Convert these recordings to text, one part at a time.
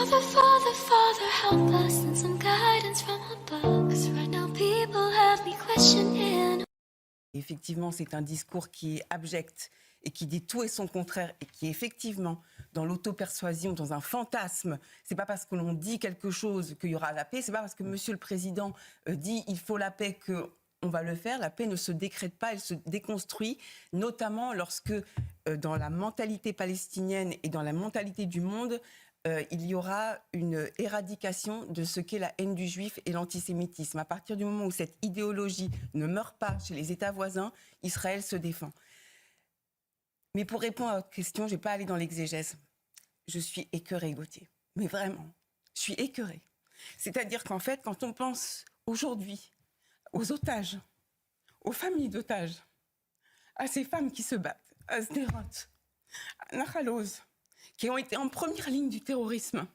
Father, Father, Father, help us and some guidance from above. 'Cause right now people have me questioning. Effectivement, c'est un discours qui est abject et qui dit tout et son contraire et qui est effectivement dans l'auto-persuasion, dans un fantasme. C'est pas parce que l'on dit quelque chose qu'il y aura la paix, c'est pas parce que Monsieur le Président dit il faut la paix qu'on va le faire. La paix ne se décrète pas, elle se déconstruit, notamment lorsque dans la mentalité palestinienne et dans la mentalité du monde, il y aura une éradication de ce qu'est la haine du juif et l'antisémitisme. À partir du moment où cette idéologie ne meurt pas chez les États voisins, Israël se défend. Mais pour répondre à votre question, je ne vais pas aller dans l'exégèse. Je suis écœurée, Gauthier. Mais vraiment, je suis écœurée. C'est-à-dire qu'en fait, quand on pense aujourd'hui aux otages, aux familles d'otages, à ces femmes qui se battent, à Sderot, à Nahal Oz, qui ont été en première ligne du terrorisme.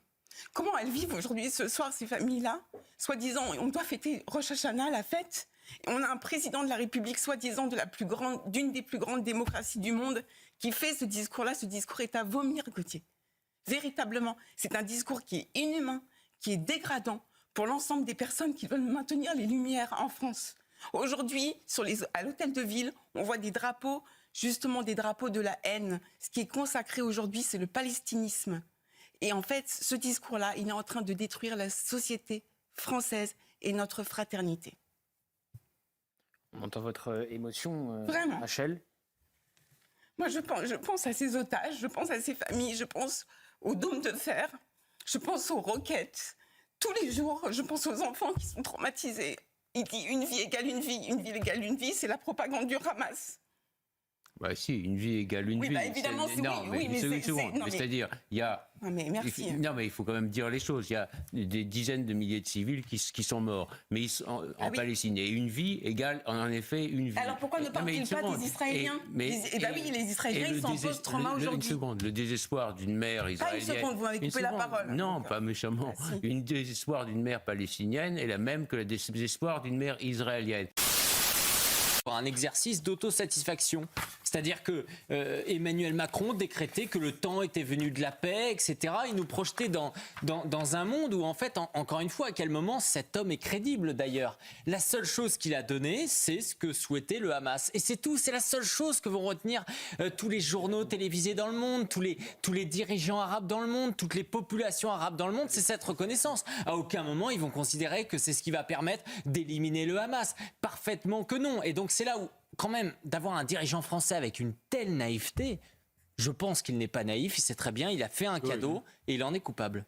Comment elles vivent aujourd'hui, ce soir, ces familles-là? Soi-disant, on doit fêter Rosh Hashanah, la fête. Et on a un président de la République, soi-disant d'une des plus grandes démocraties du monde, qui fait ce discours-là. Ce discours est à vomir, Gauthier. Véritablement, c'est un discours qui est inhumain, qui est dégradant pour l'ensemble des personnes qui veulent maintenir les Lumières en France. Aujourd'hui, à l'hôtel de ville, on voit des drapeaux, justement des drapeaux de la haine. Ce qui est consacré aujourd'hui, c'est le palestinisme. Et en fait, ce discours-là, il est en train de détruire la société française et notre fraternité. On entend votre émotion, Vraiment. Rachel. Moi, je pense à ces otages, je pense à ces familles, je pense aux dômes de fer, je pense aux roquettes. Tous les jours, je pense aux enfants qui sont traumatisés. Il dit une vie égale une vie égale une vie, c'est la propagande du Hamas. Bah si, une vie égale une vie. Oui, bah évidemment, Non, mais une seconde. mais C'est-à-dire, il y a... Non, mais merci. Non, mais il faut quand même dire les choses. Il y a des dizaines de milliers de civils qui sont morts, mais ils sont en Palestine. Et une vie égale, en effet, une vie. Alors pourquoi ne parle-t-il pas des Israéliens? Oui, les Israéliens, ils sont en post-trauma aujourd'hui. Une seconde, le désespoir d'une mère israélienne... Pas une seconde, vous m'avez coupé la parole. Non, pas méchamment. Une désespoir d'une mère palestinienne est la même que le désespoir d'une mère israélienne. Un exercice d'autosatisfaction. C'est-à-dire que Emmanuel Macron décrétait que le temps était venu de la paix, etc. Il nous projetait dans un monde où, en fait, encore une fois, à quel moment cet homme est crédible d'ailleurs. La seule chose qu'il a donnée, c'est ce que souhaitait le Hamas. Et c'est tout, c'est la seule chose que vont retenir tous les journaux télévisés dans le monde, tous les dirigeants arabes dans le monde, toutes les populations arabes dans le monde, c'est cette reconnaissance. À aucun moment, ils vont considérer que c'est ce qui va permettre d'éliminer le Hamas. Parfaitement que non. Et donc c'est là où, quand même, d'avoir un dirigeant français avec une telle naïveté, je pense qu'il n'est pas naïf, il sait très bien, il a fait un cadeau et il en est coupable.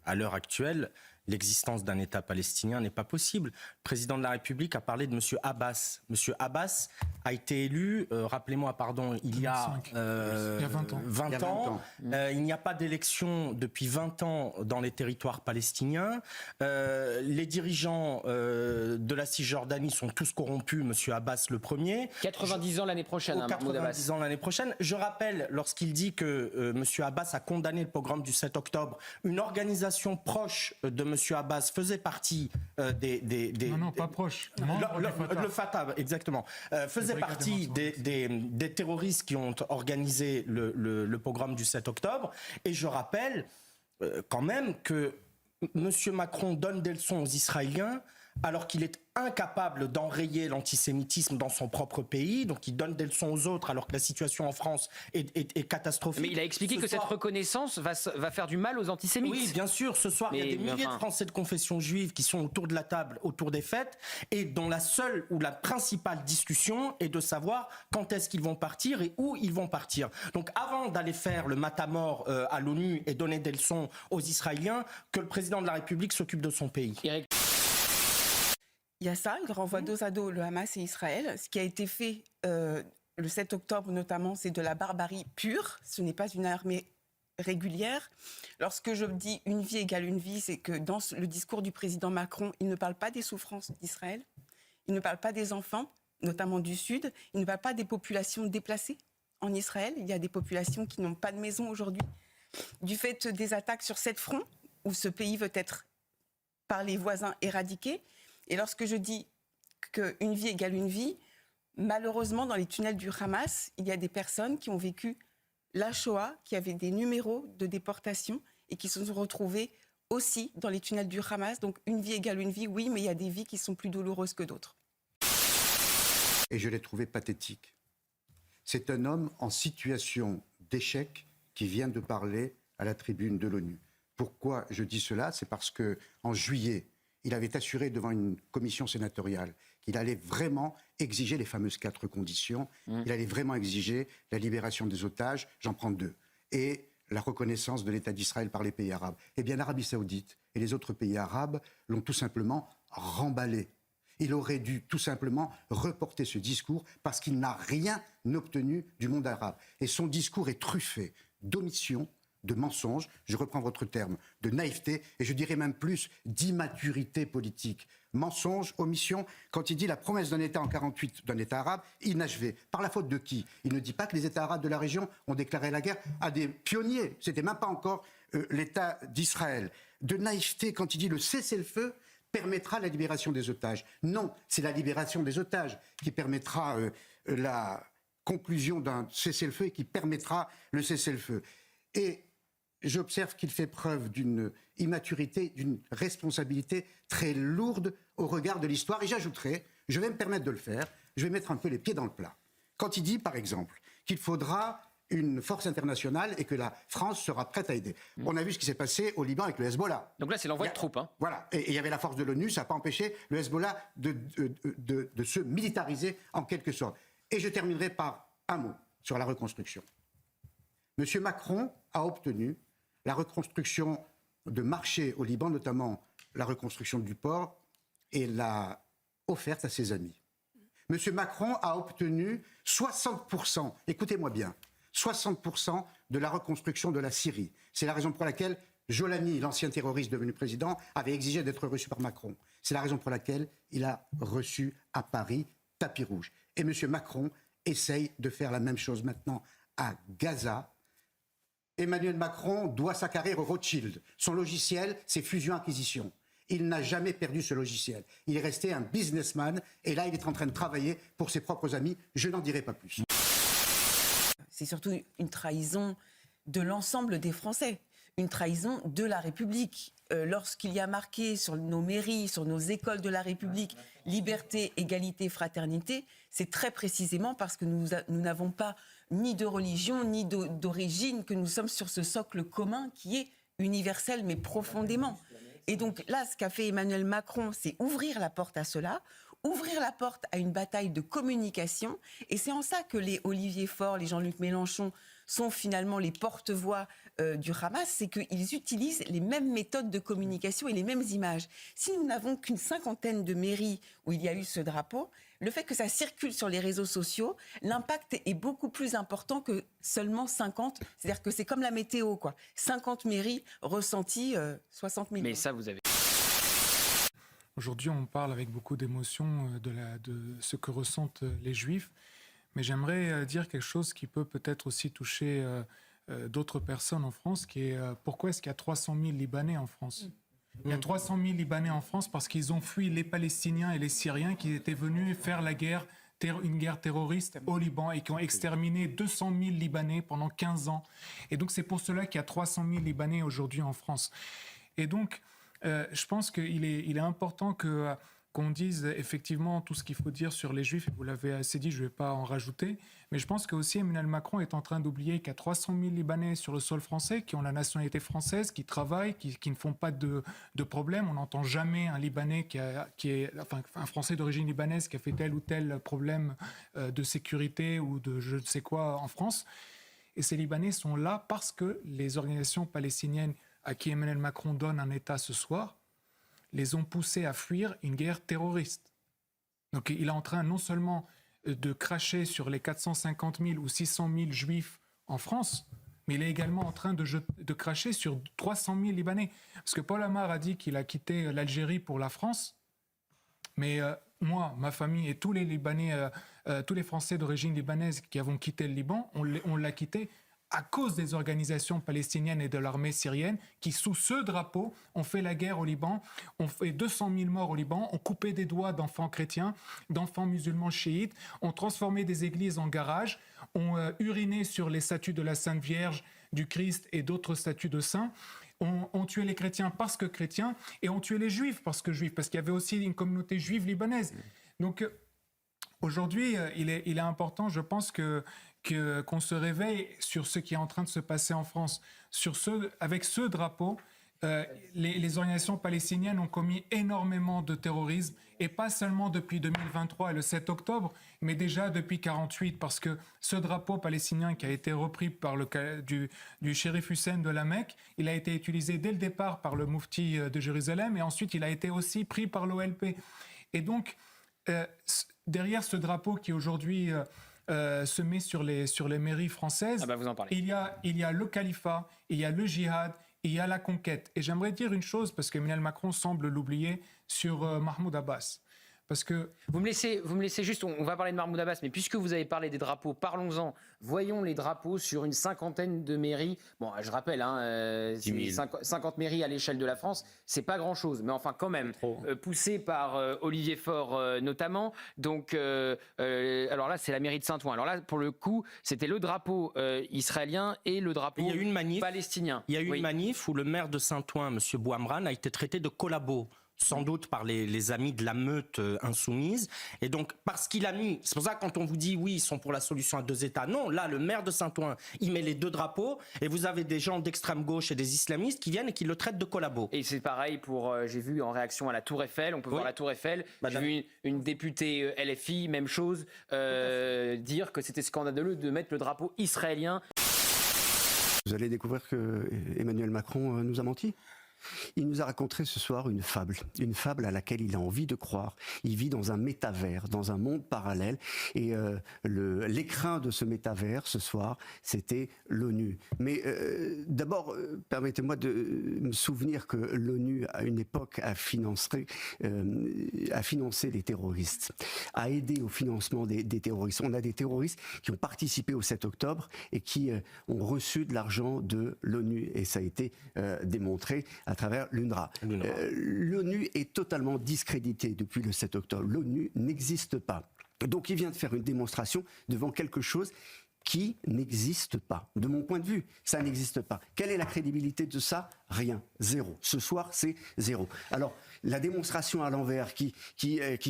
À l'heure actuelle, l'existence d'un État palestinien n'est pas possible. Le président de la République a parlé de M. Abbas. M. Abbas a été élu, rappelez-moi, pardon, il y a 20 ans. Il n'y a pas d'élection depuis 20 ans dans les territoires palestiniens. Les dirigeants de la Cisjordanie sont tous corrompus, M. Abbas le premier. 90 ans l'année prochaine, Mahmoud Abbas. 90 ans l'année prochaine. Je rappelle, lorsqu'il dit que M. Abbas a condamné le pogrom du 7 octobre, une organisation proche de M. Abbas faisait partie Non, pas proche. Le Fatah, exactement. Faisait partie des terroristes qui ont organisé le pogrom du 7 octobre. Et je rappelle quand même que M. Macron donne des leçons aux Israéliens alors qu'il est incapable d'enrayer l'antisémitisme dans son propre pays, donc il donne des leçons aux autres alors que la situation en France est catastrophique. Mais il a expliqué cette reconnaissance va faire du mal aux antisémites. Oui, bien sûr, ce soir, il y a des milliers de Français de confession juive qui sont autour de la table, autour des fêtes, et dont la seule ou la principale discussion est de savoir quand est-ce qu'ils vont partir et où ils vont partir. Donc avant d'aller faire le matamor à l'ONU et donner des leçons aux Israéliens, que le président de la République s'occupe de son pays. Il y a ça, il renvoie dos à dos le Hamas et Israël. Ce qui a été fait le 7 octobre notamment, c'est de la barbarie pure. Ce n'est pas une armée régulière. Lorsque je dis une vie égale une vie, c'est que dans le discours du président Macron, il ne parle pas des souffrances d'Israël, il ne parle pas des enfants, notamment du Sud, il ne parle pas des populations déplacées en Israël. Il y a des populations qui n'ont pas de maison aujourd'hui, du fait des attaques sur 7 fronts, où ce pays veut être, par les voisins, éradiqué. Et lorsque je dis qu'une vie égale une vie, malheureusement, dans les tunnels du Hamas, il y a des personnes qui ont vécu la Shoah, qui avaient des numéros de déportation et qui se sont retrouvés aussi dans les tunnels du Hamas. Donc une vie égale une vie, oui, mais il y a des vies qui sont plus douloureuses que d'autres. Et je l'ai trouvé pathétique. C'est un homme en situation d'échec qui vient de parler à la tribune de l'ONU. Pourquoi je dis cela? C'est parce qu'en juillet, il avait assuré devant une commission sénatoriale qu'il allait vraiment exiger les fameuses 4 conditions. Il allait vraiment exiger la libération des otages, j'en prends 2, et la reconnaissance de l'État d'Israël par les pays arabes. Eh bien, l'Arabie saoudite et les autres pays arabes l'ont tout simplement remballé. Il aurait dû tout simplement reporter ce discours parce qu'il n'a rien obtenu du monde arabe. Et son discours est truffé d'omissions, de mensonges, je reprends votre terme, de naïveté, et je dirais même plus d'immaturité politique. Mensonges, omissions, quand il dit la promesse d'un État en 1948, d'un État arabe, inachevé. Par la faute de qui? Il ne dit pas que les États arabes de la région ont déclaré la guerre à des pionniers. C'était même pas encore l'État d'Israël. De naïveté quand il dit le cessez-le-feu permettra la libération des otages. Non, c'est la libération des otages qui permettra la conclusion d'un cessez-le-feu et qui permettra le cessez-le-feu. Et j'observe qu'il fait preuve d'une immaturité, d'une responsabilité très lourde au regard de l'histoire. Et j'ajouterai, je vais me permettre de le faire, je vais mettre un peu les pieds dans le plat. Quand il dit, par exemple, qu'il faudra une force internationale et que la France sera prête à aider. On a vu ce qui s'est passé au Liban avec le Hezbollah. Donc là, c'est l'envoi de troupes. Hein. Voilà. Et il y avait la force de l'ONU, ça n'a pas empêché le Hezbollah de se militariser en quelque sorte. Et je terminerai par un mot sur la reconstruction. M. Macron a obtenu la reconstruction de marchés au Liban, notamment la reconstruction du port, et l'a offerte à ses amis. M. Macron a obtenu 60%, écoutez-moi bien, 60% de la reconstruction de la Syrie. C'est la raison pour laquelle Jolani, l'ancien terroriste devenu président, avait exigé d'être reçu par Macron. C'est la raison pour laquelle il a reçu à Paris tapis rouge. Et M. Macron essaye de faire la même chose maintenant à Gaza. Emmanuel Macron doit sa carrière au Rothschild. Son logiciel, c'est fusion-acquisition. Il n'a jamais perdu ce logiciel. Il est resté un businessman et là, il est en train de travailler pour ses propres amis. Je n'en dirai pas plus. C'est surtout une trahison de l'ensemble des Français, une trahison de la République. Lorsqu'il y a marqué sur nos mairies, sur nos écoles de la République, liberté, égalité, fraternité, c'est très précisément parce que nous n'avons pas ni de religion, ni d'origine, que nous sommes sur ce socle commun qui est universel, mais profondément. Et donc là, ce qu'a fait Emmanuel Macron, c'est ouvrir la porte à cela, ouvrir la porte à une bataille de communication. Et c'est en ça que les Olivier Faure, les Jean-Luc Mélenchon sont finalement les porte-voix du Hamas, c'est qu'ils utilisent les mêmes méthodes de communication et les mêmes images. Si nous n'avons qu'une 50aine de mairies où il y a eu ce drapeau, le fait que ça circule sur les réseaux sociaux, l'impact est beaucoup plus important que seulement 50. C'est-à-dire que c'est comme la météo, quoi. 50 mairies ressenties, 60 000. Mais ça, vous avez... Aujourd'hui, on parle avec beaucoup d'émotion de ce que ressentent les Juifs. Mais j'aimerais dire quelque chose qui peut peut-être aussi toucher d'autres personnes en France, qui est pourquoi est-ce qu'il y a 300 000 Libanais en France ? Il y a 300 000 Libanais en France parce qu'ils ont fui les Palestiniens et les Syriens qui étaient venus faire la guerre, une guerre terroriste au Liban et qui ont exterminé 200 000 Libanais pendant 15 ans. Et donc c'est pour cela qu'il y a 300 000 Libanais aujourd'hui en France. Et donc je pense qu'il est important qu'on dise effectivement tout ce qu'il faut dire sur les Juifs. Vous l'avez assez dit, je ne vais pas en rajouter. Mais je pense que aussi Emmanuel Macron est en train d'oublier qu'il y a 300 000 Libanais sur le sol français qui ont la nationalité française, qui travaillent, qui ne font pas de problème. On n'entend jamais un Libanais un Français d'origine libanaise qui a fait tel ou tel problème de sécurité ou de je ne sais quoi en France. Et ces Libanais sont là parce que les organisations palestiniennes à qui Emmanuel Macron donne un État ce soir les ont poussés à fuir une guerre terroriste. Donc il est en train non seulement de cracher sur les 450 000 ou 600 000 Juifs en France, mais il est également en train de cracher sur 300 000 Libanais. Parce que Paul Amar a dit qu'il a quitté l'Algérie pour la France, mais moi, ma famille et tous les Libanais, tous les Français d'origine libanaise qui avons quitté le Liban, on l'a quitté à cause des organisations palestiniennes et de l'armée syrienne qui, sous ce drapeau, ont fait la guerre au Liban, ont fait 200 000 morts au Liban, ont coupé des doigts d'enfants chrétiens, d'enfants musulmans chiites, ont transformé des églises en garages, ont uriné sur les statues de la Sainte Vierge, du Christ et d'autres statues de saints, ont tué les chrétiens parce que chrétiens et ont tué les juifs parce que juifs, parce qu'il y avait aussi une communauté juive libanaise. Donc aujourd'hui, il est important, je pense, qu'on se réveille sur ce qui est en train de se passer en France. Avec ce drapeau, les organisations palestiniennes ont commis énormément de terrorisme, et pas seulement depuis 2023 et le 7 octobre, mais déjà depuis 1948, parce que ce drapeau palestinien qui a été repris par du shérif Hussein de la Mecque, il a été utilisé dès le départ par le moufti de Jérusalem, et ensuite il a été aussi pris par l'OLP. Et donc, derrière ce drapeau qui aujourd'hui se met sur les mairies françaises, vous en parlez. il y a le califat, il y a le djihad, il y a la conquête. Et j'aimerais dire une chose, parce qu'Emmanuel Macron semble l'oublier, sur Mahmoud Abbas. Parce que Vous me laissez juste, on va parler de Mahmoud Abbas, mais puisque vous avez parlé des drapeaux, parlons-en. Voyons les drapeaux sur une cinquantaine de mairies. Bon, je rappelle, 50 mairies à l'échelle de la France, c'est pas grand-chose, mais enfin quand même, poussé par Olivier Faure notamment. Donc, alors là, c'est la mairie de Saint-Ouen. Alors là, pour le coup, c'était le drapeau israélien et le drapeau palestinien. Il y a eu une manif où le maire de Saint-Ouen, M. Bouamran, a été traité de collabo, sans doute par les amis de la meute insoumise. Et donc, parce qu'il a mis... C'est pour ça que quand on vous dit, oui, ils sont pour la solution à deux États. Non, là, le maire de Saint-Ouen, il met les deux drapeaux, et vous avez des gens d'extrême gauche et des islamistes qui viennent et qui le traitent de collabo. Et c'est pareil pour, j'ai vu en réaction à la Tour Eiffel, on peut voir la Tour Eiffel, j'ai vu une députée LFI, même chose, dire que c'était scandaleux de mettre le drapeau israélien. Vous allez découvrir que Emmanuel Macron nous a menti. Il nous a raconté ce soir une fable à laquelle il a envie de croire. Il vit dans un métavers, dans un monde parallèle, et l'écrin de ce métavers ce soir, c'était l'ONU. Mais d'abord, permettez-moi de me souvenir que l'ONU, à une époque, a financé les terroristes, a aidé au financement des terroristes. On a des terroristes qui ont participé au 7 octobre et qui ont reçu de l'argent de l'ONU, et ça a été démontré à travers l'UNRWA. L'ONU est totalement discréditée depuis le 7 octobre. L'ONU n'existe pas. Donc il vient de faire une démonstration devant quelque chose qui n'existe pas. De mon point de vue, ça n'existe pas. Quelle est la crédibilité de ça ? Rien. Zéro. Ce soir, c'est zéro. Alors, la démonstration à l'envers qui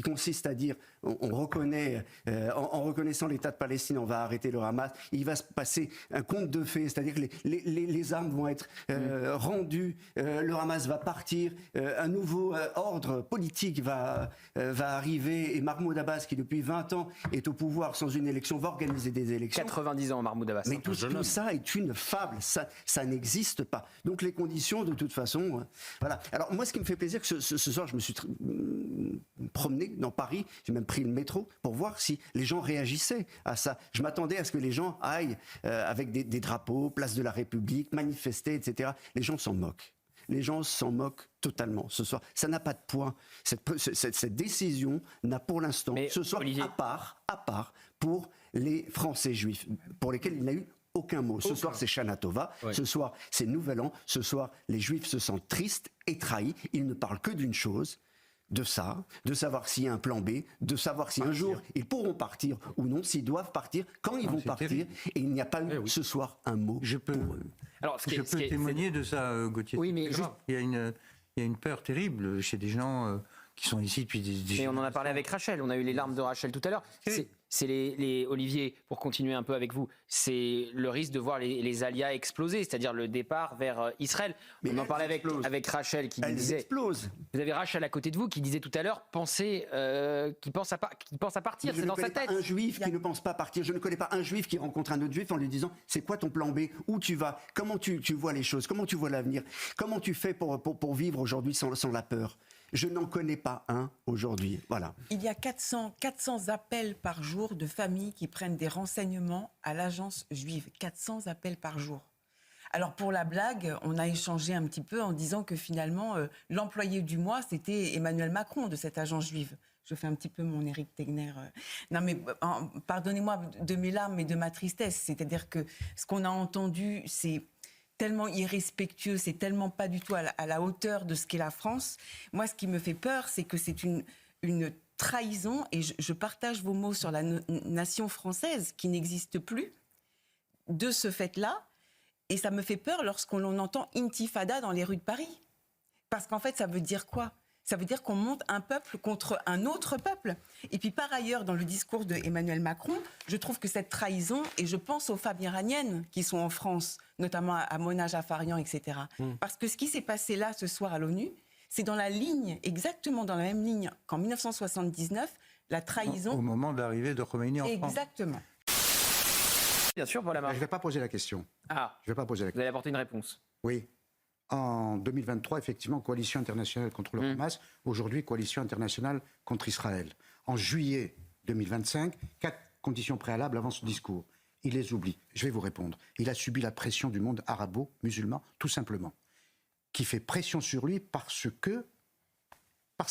consiste à dire on reconnaît, en reconnaissant l'État de Palestine, on va arrêter le Hamas, il va se passer un conte de fées, c'est-à-dire que les armes vont être rendues, le Hamas va partir, un nouveau ordre politique va arriver, et Mahmoud Abbas, qui depuis 20 ans est au pouvoir sans une élection, va organiser des élections. 90 ans, Mahmoud Abbas. Mais tout ça est une fable, ça n'existe pas. Donc les conditions, de toute façon, voilà. Alors moi, ce qui me fait plaisir, que ce soir, je me suis promené dans Paris, j'ai même pris le métro pour voir si les gens réagissaient à ça. Je m'attendais à ce que les gens aillent avec des drapeaux, place de la République, manifester, etc. Les gens s'en moquent. Les gens s'en moquent totalement ce soir. Ça n'a pas de poids. Cette décision n'a pour l'instant, ce soir, Olivier, à part pour les Français juifs, pour lesquels il n'a eu aucun mot. Ce soir, c'est Shana Tova. Ouais. Ce soir, c'est Nouvel An. Ce soir, les Juifs se sentent tristes et trahis. Ils ne parlent que d'une chose, de ça, de savoir s'il y a un plan B, de savoir si un jour ils pourront partir ou non, s'ils doivent partir, quand ils vont partir. Terrible. Et il n'y a pas eu ce soir un mot pour eux. Alors, je peux témoigner de ça, Gauthier. Oui, mais juste... il y a une peur terrible chez des gens qui sont ici depuis des Mais on en a parlé avec Rachel, on a eu les larmes de Rachel tout à l'heure. C'est Olivier, pour continuer un peu avec vous, c'est le risque de voir les alias exploser, c'est-à-dire le départ vers Israël. Mais on en parlait avec Rachel qui disait... explosent. Vous avez Rachel à côté de vous qui disait tout à l'heure, qui pense à partir, c'est dans sa tête. Un juif qui ne pense pas partir, je ne connais pas un juif qui rencontre un autre juif en lui disant c'est quoi ton plan B, où tu vas, comment tu vois les choses, comment tu vois l'avenir, comment tu fais pour vivre aujourd'hui sans la peur. Je n'en connais pas un aujourd'hui. Voilà. Il y a 400 appels par jour de familles qui prennent des renseignements à l'agence juive. 400 appels par jour. Alors pour la blague, on a échangé un petit peu en disant que finalement, l'employé du mois, c'était Emmanuel Macron de cette agence juive. Je fais un petit peu mon Éric Tegner. Non mais pardonnez-moi de mes larmes et de ma tristesse. C'est-à-dire que ce qu'on a entendu, c'est tellement irrespectueux, c'est tellement pas du tout à la hauteur de ce qu'est la France. Moi, ce qui me fait peur, c'est que c'est une trahison, et je partage vos mots sur la nation française qui n'existe plus, de ce fait-là, Et ça me fait peur lorsqu'on entend intifada dans les rues de Paris. Parce qu'en fait, ça veut dire quoi ? Ça veut dire qu'on monte un peuple contre un autre peuple. Et puis par ailleurs, dans le discours de Emmanuel Macron, je trouve que cette trahison, et je pense aux femmes iraniennes qui sont en France, notamment à Mona Jafarian, etc. Parce que ce qui s'est passé là ce soir à l'ONU, c'est dans la ligne, exactement dans la même ligne qu'en 1979, la trahison. Au moment de l'arrivée de Khomeini en France. Exactement. Bien sûr, pour la Je marge. ne vais pas poser la question. Ah, Je vais pas poser la vous question. allez apporter une réponse. Oui. En 2023, effectivement, coalition internationale contre le Hamas. Aujourd'hui, coalition internationale contre Israël. En juillet 2025, 4 conditions préalables avant ce discours. Il les oublie. Je vais vous répondre. Il a subi la pression du monde arabo-musulman, tout simplement, qui fait pression sur lui parce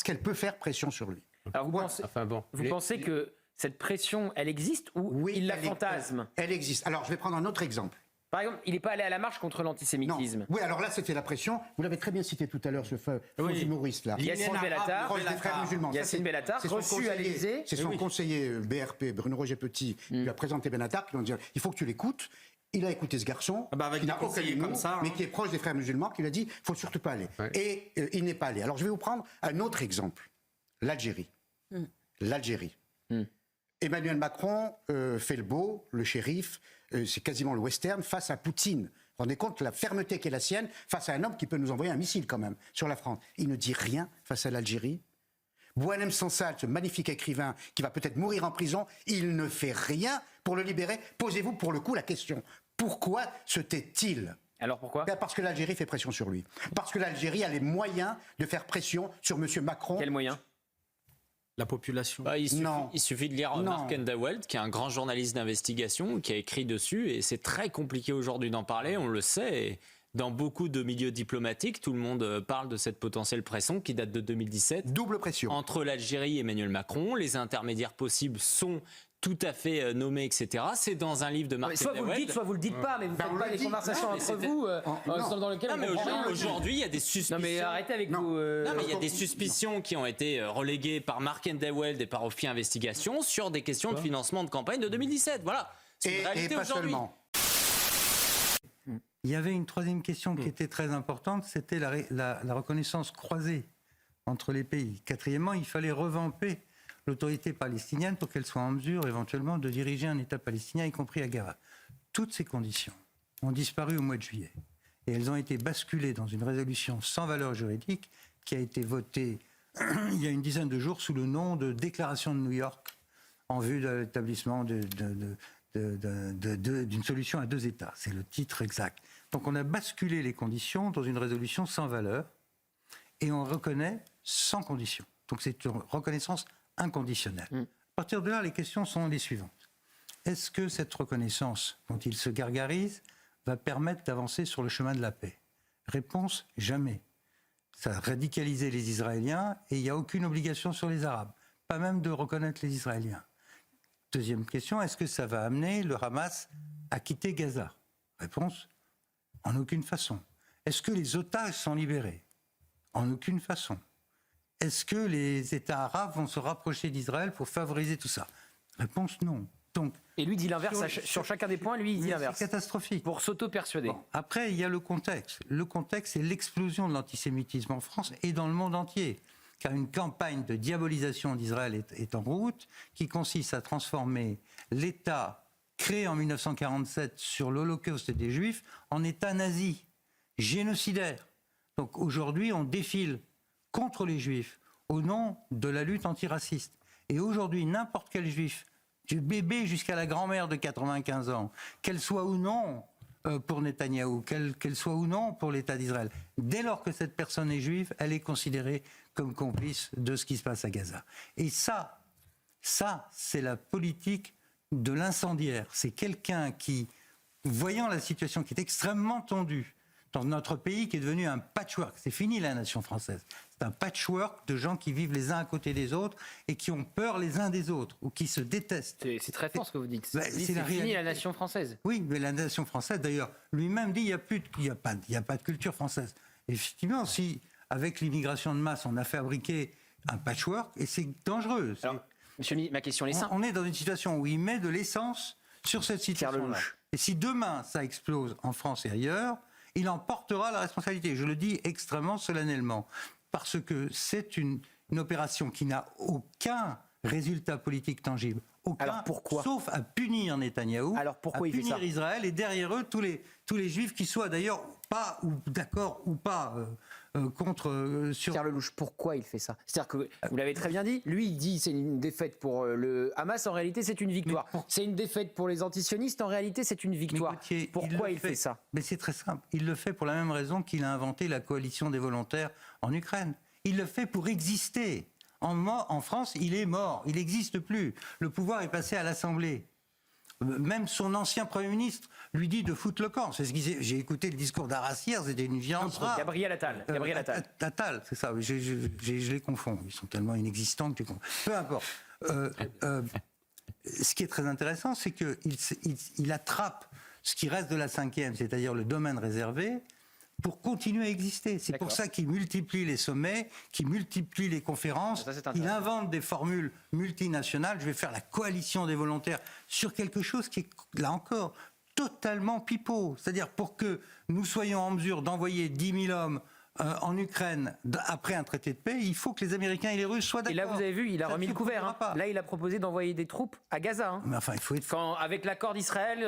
qu'elle peut faire pression sur lui. Alors vous pensez que cette pression, elle existe ou Oui, il la elle est- fantasme? Elle existe. Alors, je vais prendre un autre exemple. Par exemple, il n'est pas allé à la marche contre Non. l'antisémitisme. Oui, alors là, c'était la pression. Vous l'avez très bien cité tout à l'heure, ce faux humoriste-là. Yassine Bellatar, Proche des frères musulmans. Ça, Yassine c'est- Bellatar, c'est son reçu à conseiller- l'Élysée. C'est son conseiller BRP, Bruno Roger Petit, qui lui a présenté Bellatar, qui lui a dit il faut que tu l'écoutes. Il a écouté ce garçon, avec qui des n'a aucun conseillers humour, comme ça, mais qui est proche des frères musulmans, qui lui a dit il faut surtout pas aller. Et il n'est pas allé. Alors je vais vous prendre un autre exemple. L'Algérie. L'Algérie. Emmanuel Macron fait le beau, le shérif, c'est quasiment le western, face à Poutine. Vous vous rendez compte la fermeté qui est la sienne face à un homme qui peut nous envoyer un missile quand même sur la France. Il ne dit rien face à l'Algérie. Boualem Sansal, ce magnifique écrivain qui va peut-être mourir en prison, il ne fait rien pour le libérer. Posez-vous pour le coup la question. Pourquoi se tait-il ? Alors pourquoi? Ben parce que l'Algérie fait pression sur lui. Parce que l'Algérie a les moyens de faire pression sur M. Macron. Quel moyen? La population. Il suffit de lire Mark Underwood, qui est un grand journaliste d'investigation, qui a écrit dessus, et c'est très compliqué aujourd'hui d'en parler, on le sait. Et dans beaucoup de milieux diplomatiques, tout le monde parle de cette potentielle pression qui date de 2017. Double pression. Entre l'Algérie et Emmanuel Macron, les intermédiaires possibles sont tout à fait nommés, etc. C'est dans un livre de Mark Soit vous le Underwood. dites, soit vous le dites pas, mais vous faites on pas le des dit. conversations Non, mais entre c'était- vous dans lesquelles Non, mais on comprend rien. aujourd'hui, il y a des suspicions. Non mais arrêtez avec Non. vos... Non, mais il y a des suspicions qui ont été reléguées par Mark Underwood et par Ophi Investigation sur des questions de financement de campagne de 2017. Voilà. C'est une Et réalité pas aujourd'hui. seulement. Il y avait une troisième question qui était très importante, c'était la reconnaissance croisée entre les pays. Quatrièmement, il fallait revamper l'autorité palestinienne pour qu'elle soit en mesure éventuellement de diriger un État palestinien, y compris à Gaza. Toutes ces conditions ont disparu au mois de juillet et elles ont été basculées dans une résolution sans valeur juridique qui a été votée il y a une dizaine de jours sous le nom de Déclaration de New York en vue de l'établissement d'une solution à deux États. C'est le titre exact. Donc on a basculé les conditions dans une résolution sans valeur et on reconnaît sans condition. Donc c'est une reconnaissance inconditionnelle. À partir de là, les questions sont les suivantes. Est-ce que cette reconnaissance dont il se gargarise va permettre d'avancer sur le chemin de la paix? Réponse, jamais. Ça a radicalisé les Israéliens et il n'y a aucune obligation sur les Arabes, pas même de reconnaître les Israéliens. Deuxième question, est-ce que ça va amener le Hamas à quitter Gaza? Réponse, en aucune façon. Est-ce que les otages sont libérés? En aucune façon. Est-ce que les États arabes vont se rapprocher d'Israël pour favoriser tout ça? Réponse, non. Donc, Et lui dit l'inverse sur chacun des points, lui il dit l'inverse. c'est catastrophique. Pour s'auto-persuader. Bon, après, il y a le contexte. Le contexte, c'est l'explosion de l'antisémitisme en France et dans le monde entier. Car une campagne de diabolisation d'Israël est en route, qui consiste à transformer l'État créé en 1947 sur l'Holocauste des Juifs en État nazi, génocidaire. Donc aujourd'hui, on défile contre les Juifs au nom de la lutte antiraciste. Et aujourd'hui, n'importe quel Juif, du bébé jusqu'à la grand-mère de 95 ans, qu'elle soit ou non pour Netanyahou, qu'elle soit ou non pour l'État d'Israël, dès lors que cette personne est juive, elle est considérée comme complice de ce qui se passe à Gaza. Et ça c'est la politique de l'incendiaire. C'est quelqu'un qui, voyant la situation qui est extrêmement tendue dans notre pays, qui est devenu un patchwork. C'est fini la nation française. C'est un patchwork de gens qui vivent les uns à côté des autres et qui ont peur les uns des autres ou qui se détestent. C'est très fort ce que vous dites. Bah, Vous dites, c'est la c'est fini réalité. la nation française. Oui, mais la nation française, d'ailleurs, lui-même dit qu'il n'y a pas de culture française. Effectivement, si, avec l'immigration de masse, on a fabriqué un patchwork, et c'est dangereux. Alors, monsieur le ministre, ma question est simple. On est dans une situation où il met de l'essence sur cette Pierre situation-là. Lelouch. Et si demain ça explose en France et ailleurs, il en portera la responsabilité. Je le dis extrêmement solennellement. Parce que c'est une opération qui n'a aucun résultat politique tangible. Aucun, Alors pourquoi ? sauf à punir Netanyahou, Alors pourquoi à il fait punir ça ? Israël, et derrière eux, tous les juifs qui soient d'ailleurs pas ou d'accord ou pas contre... sur... Pierre Lelouch, pourquoi il fait ça ? C'est-à-dire que, vous l'avez très bien dit, lui il dit c'est une défaite pour le Hamas, en réalité c'est une victoire. C'est une défaite pour les antisionistes, en réalité c'est une victoire. Mais Gauthier, Pourquoi le il fait ça ? Mais c'est très simple. Il le fait pour la même raison qu'il a inventé la coalition des volontaires en Ukraine. Il le fait pour exister. En France, il est mort. Il n'existe plus. Le pouvoir est passé à l'Assemblée. Même son ancien Premier ministre lui dit de foutre le camp. C'est ce qu'il j'ai écouté le discours d'Arras hier, c'était une violence rare. Gabriel Attal. Attal, c'est ça. Je les confonds. Ils sont tellement inexistants que tu confonds. Peu importe. Ce qui est très intéressant, c'est qu'il attrape ce qui reste de la 5e, c'est-à-dire le domaine réservé, pour continuer à exister. C'est pour ça qu'il multiplie les sommets, qu'il multiplie les conférences, qu'il invente des formules multinationales. Je vais faire la coalition des volontaires sur quelque chose qui est, là encore, totalement pipeau. C'est-à-dire pour que nous soyons en mesure d'envoyer 10 000 hommes en Ukraine après un traité de paix, il faut que les Américains et les Russes soient d'accord. Et là, vous avez vu, il a remis le couvert. Hein. Là, il a proposé d'envoyer des troupes à Gaza. Hein. Mais enfin, il faut être... Avec l'accord d'Israël,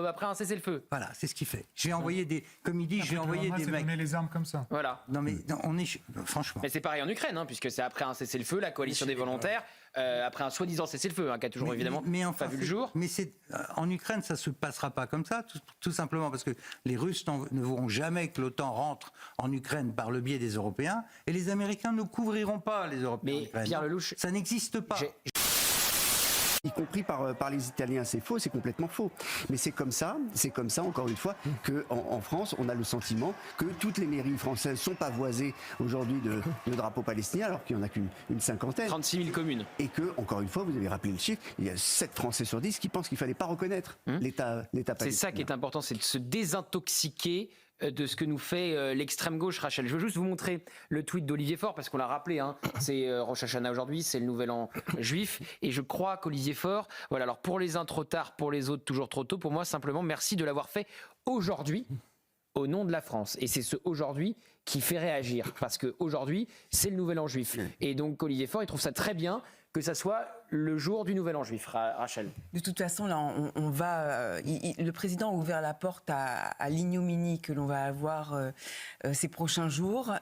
après un cessez-le-feu. Voilà, c'est ce qu'il fait. J'ai envoyé des... Comme il dit, j'ai envoyé des mecs... donner les armes comme ça. Voilà. Non, mais non, on est... Franchement... Mais c'est pareil en Ukraine, hein, puisque c'est après un cessez-le-feu, la coalition des volontaires, après un soi-disant cessez-le-feu, hein, qui a toujours évidemment enfin, pas vu le jour. Mais en Ukraine, ça ne se passera pas comme ça, tout simplement parce que les Russes ne voudront jamais que l'OTAN rentre en Ukraine par le biais des Européens, et les Américains ne couvriront pas les Européens en Ukraine. Pierre Lelouch, ça n'existe pas. Y compris par les Italiens, c'est faux, c'est complètement faux. Mais c'est comme ça, encore une fois, qu'en France, on a le sentiment que toutes les mairies françaises sont pavoisées aujourd'hui de drapeaux palestiniens, alors qu'il n'y en a qu'une cinquantaine. 36 000 communes. Et que, encore une fois, vous avez rappelé le chiffre, il y a 7 Français sur 10 qui pensent qu'il ne fallait pas reconnaître l'État palestinien. C'est ça qui est important, c'est de se désintoxiquer de ce que nous fait l'extrême gauche, Rachel. Je veux juste vous montrer le tweet d'Olivier Faure, parce qu'on l'a rappelé, hein, c'est Rosh Hashanah aujourd'hui, c'est le nouvel an juif, et je crois qu'Olivier Faure, voilà, alors pour les uns trop tard, pour les autres toujours trop tôt, pour moi simplement merci de l'avoir fait aujourd'hui, au nom de la France. Et c'est ce aujourd'hui qui fait réagir, parce qu'aujourd'hui, c'est le nouvel an juif. Et donc Olivier Faure, il trouve ça très bien que ça soit le jour du nouvel an juif, Rachel. De toute façon, là, on va. Le président a ouvert la porte à l'ignominie que l'on va avoir ces prochains jours.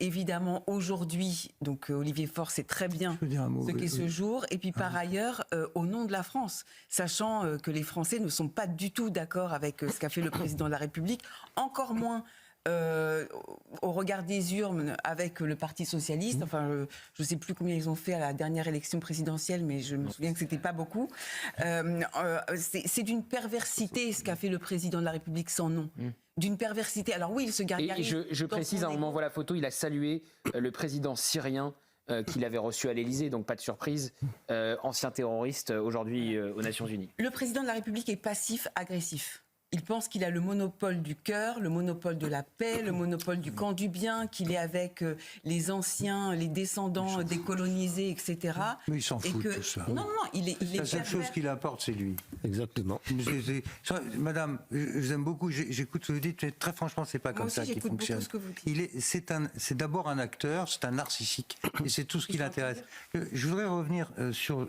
Évidemment, aujourd'hui, donc Olivier Faure sait très bien ce qu'est ce jour. Et puis par ailleurs, au nom de la France, sachant que les Français ne sont pas du tout d'accord avec ce qu'a fait le président de la République, encore moins. Au regard des urnes avec le Parti socialiste, enfin je ne sais plus combien ils ont fait à la dernière élection présidentielle, mais je me souviens que c'était pas beaucoup. C'est d'une perversité ce qu'a fait le président de la République sans nom. D'une perversité. Alors oui, il se gargarise. Et je précise, on m'envoie la photo, il a salué le président syrien qu'il avait reçu à l'Élysée, donc pas de surprise, ancien terroriste aujourd'hui aux Nations Unies. Le président de la République est passif-agressif. Il pense qu'il a le monopole du cœur, le monopole de la paix, le monopole du camp du bien, qu'il est avec les anciens, les descendants des colonisés, etc. Mais il s'en fout de tout ça. Non, il est la seule chose qu'il apporte, c'est lui. Exactement. Madame, je vous aime beaucoup, j'écoute ce que vous dites, mais très franchement, c'est pas comme ça qu'il fonctionne. Ce que vous dites. C'est d'abord un acteur, c'est un narcissique, et c'est tout ce qui l'intéresse. Je voudrais revenir sur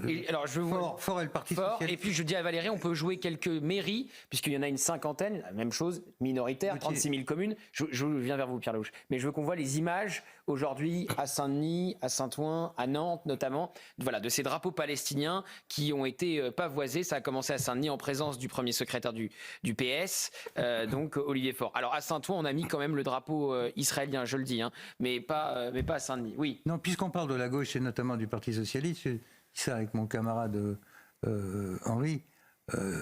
Faure et le Parti socialiste. Et puis je dis à Valérie, on peut jouer quelques mairies, puisqu'il y en a une cinquantaine, la même chose, minoritaire, 36 000 communes. Je viens vers vous, Pierre Lelouch. Mais je veux qu'on voit les images aujourd'hui à Saint-Denis, à Saint-Ouen, à Nantes notamment, voilà, de ces drapeaux palestiniens qui ont été pavoisés. Ça a commencé à Saint-Denis en présence du premier secrétaire du PS, donc Olivier Faure. Alors à Saint-Ouen, on a mis quand même le drapeau israélien, je le dis, hein, mais pas à Saint-Denis. Oui. Non, puisqu'on parle de la gauche et notamment du Parti socialiste, je dis ça avec mon camarade Henri.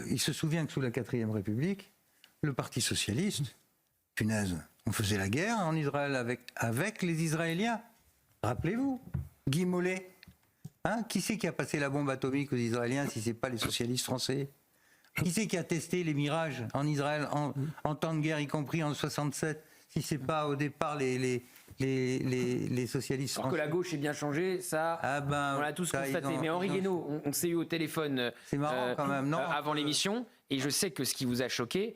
Il se souvient que sous la 4e République, le Parti socialiste, punaise, on faisait la guerre en Israël avec les Israéliens. Rappelez-vous, Guy Mollet. Qui c'est qui a passé la bombe atomique aux Israéliens si ce n'est pas les socialistes français? Qui c'est qui a testé les mirages en Israël en temps de guerre, y compris en 67, si ce n'est pas au départ les les socialistes Alors que la gauche est bien changée, ça, on l'a tous constaté. Mais Henri Guénaud, on s'est eu au téléphone c'est marrant quand même, non avant l'émission, et je sais que ce qui vous a choqué,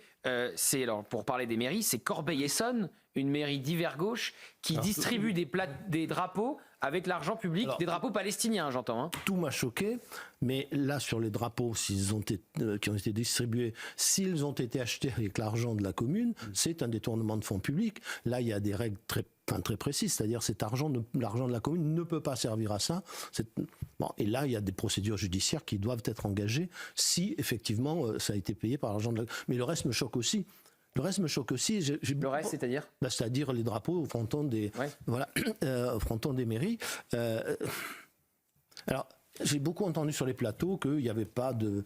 c'est, alors pour parler des mairies, c'est Corbeil-Essonnes, une mairie d'hiver gauche, qui distribue des drapeaux avec l'argent public, des drapeaux palestiniens, j'entends. Hein. Tout m'a choqué, mais là, sur les drapeaux qui ont été distribués, s'ils ont été achetés avec l'argent de la commune, c'est un détournement de fonds publics. Là, il y a des règles très précises, c'est-à-dire l'argent de la commune ne peut pas servir à ça. Bon, et là, il y a des procédures judiciaires qui doivent être engagées si, effectivement, ça a été payé par l'argent de la commune. Mais le reste me choque aussi. Le reste me choque aussi. Le reste, c'est-à-dire c'est-à-dire les drapeaux au fronton des, au fronton des mairies. Alors, j'ai beaucoup entendu sur les plateaux qu'il n'y avait pas de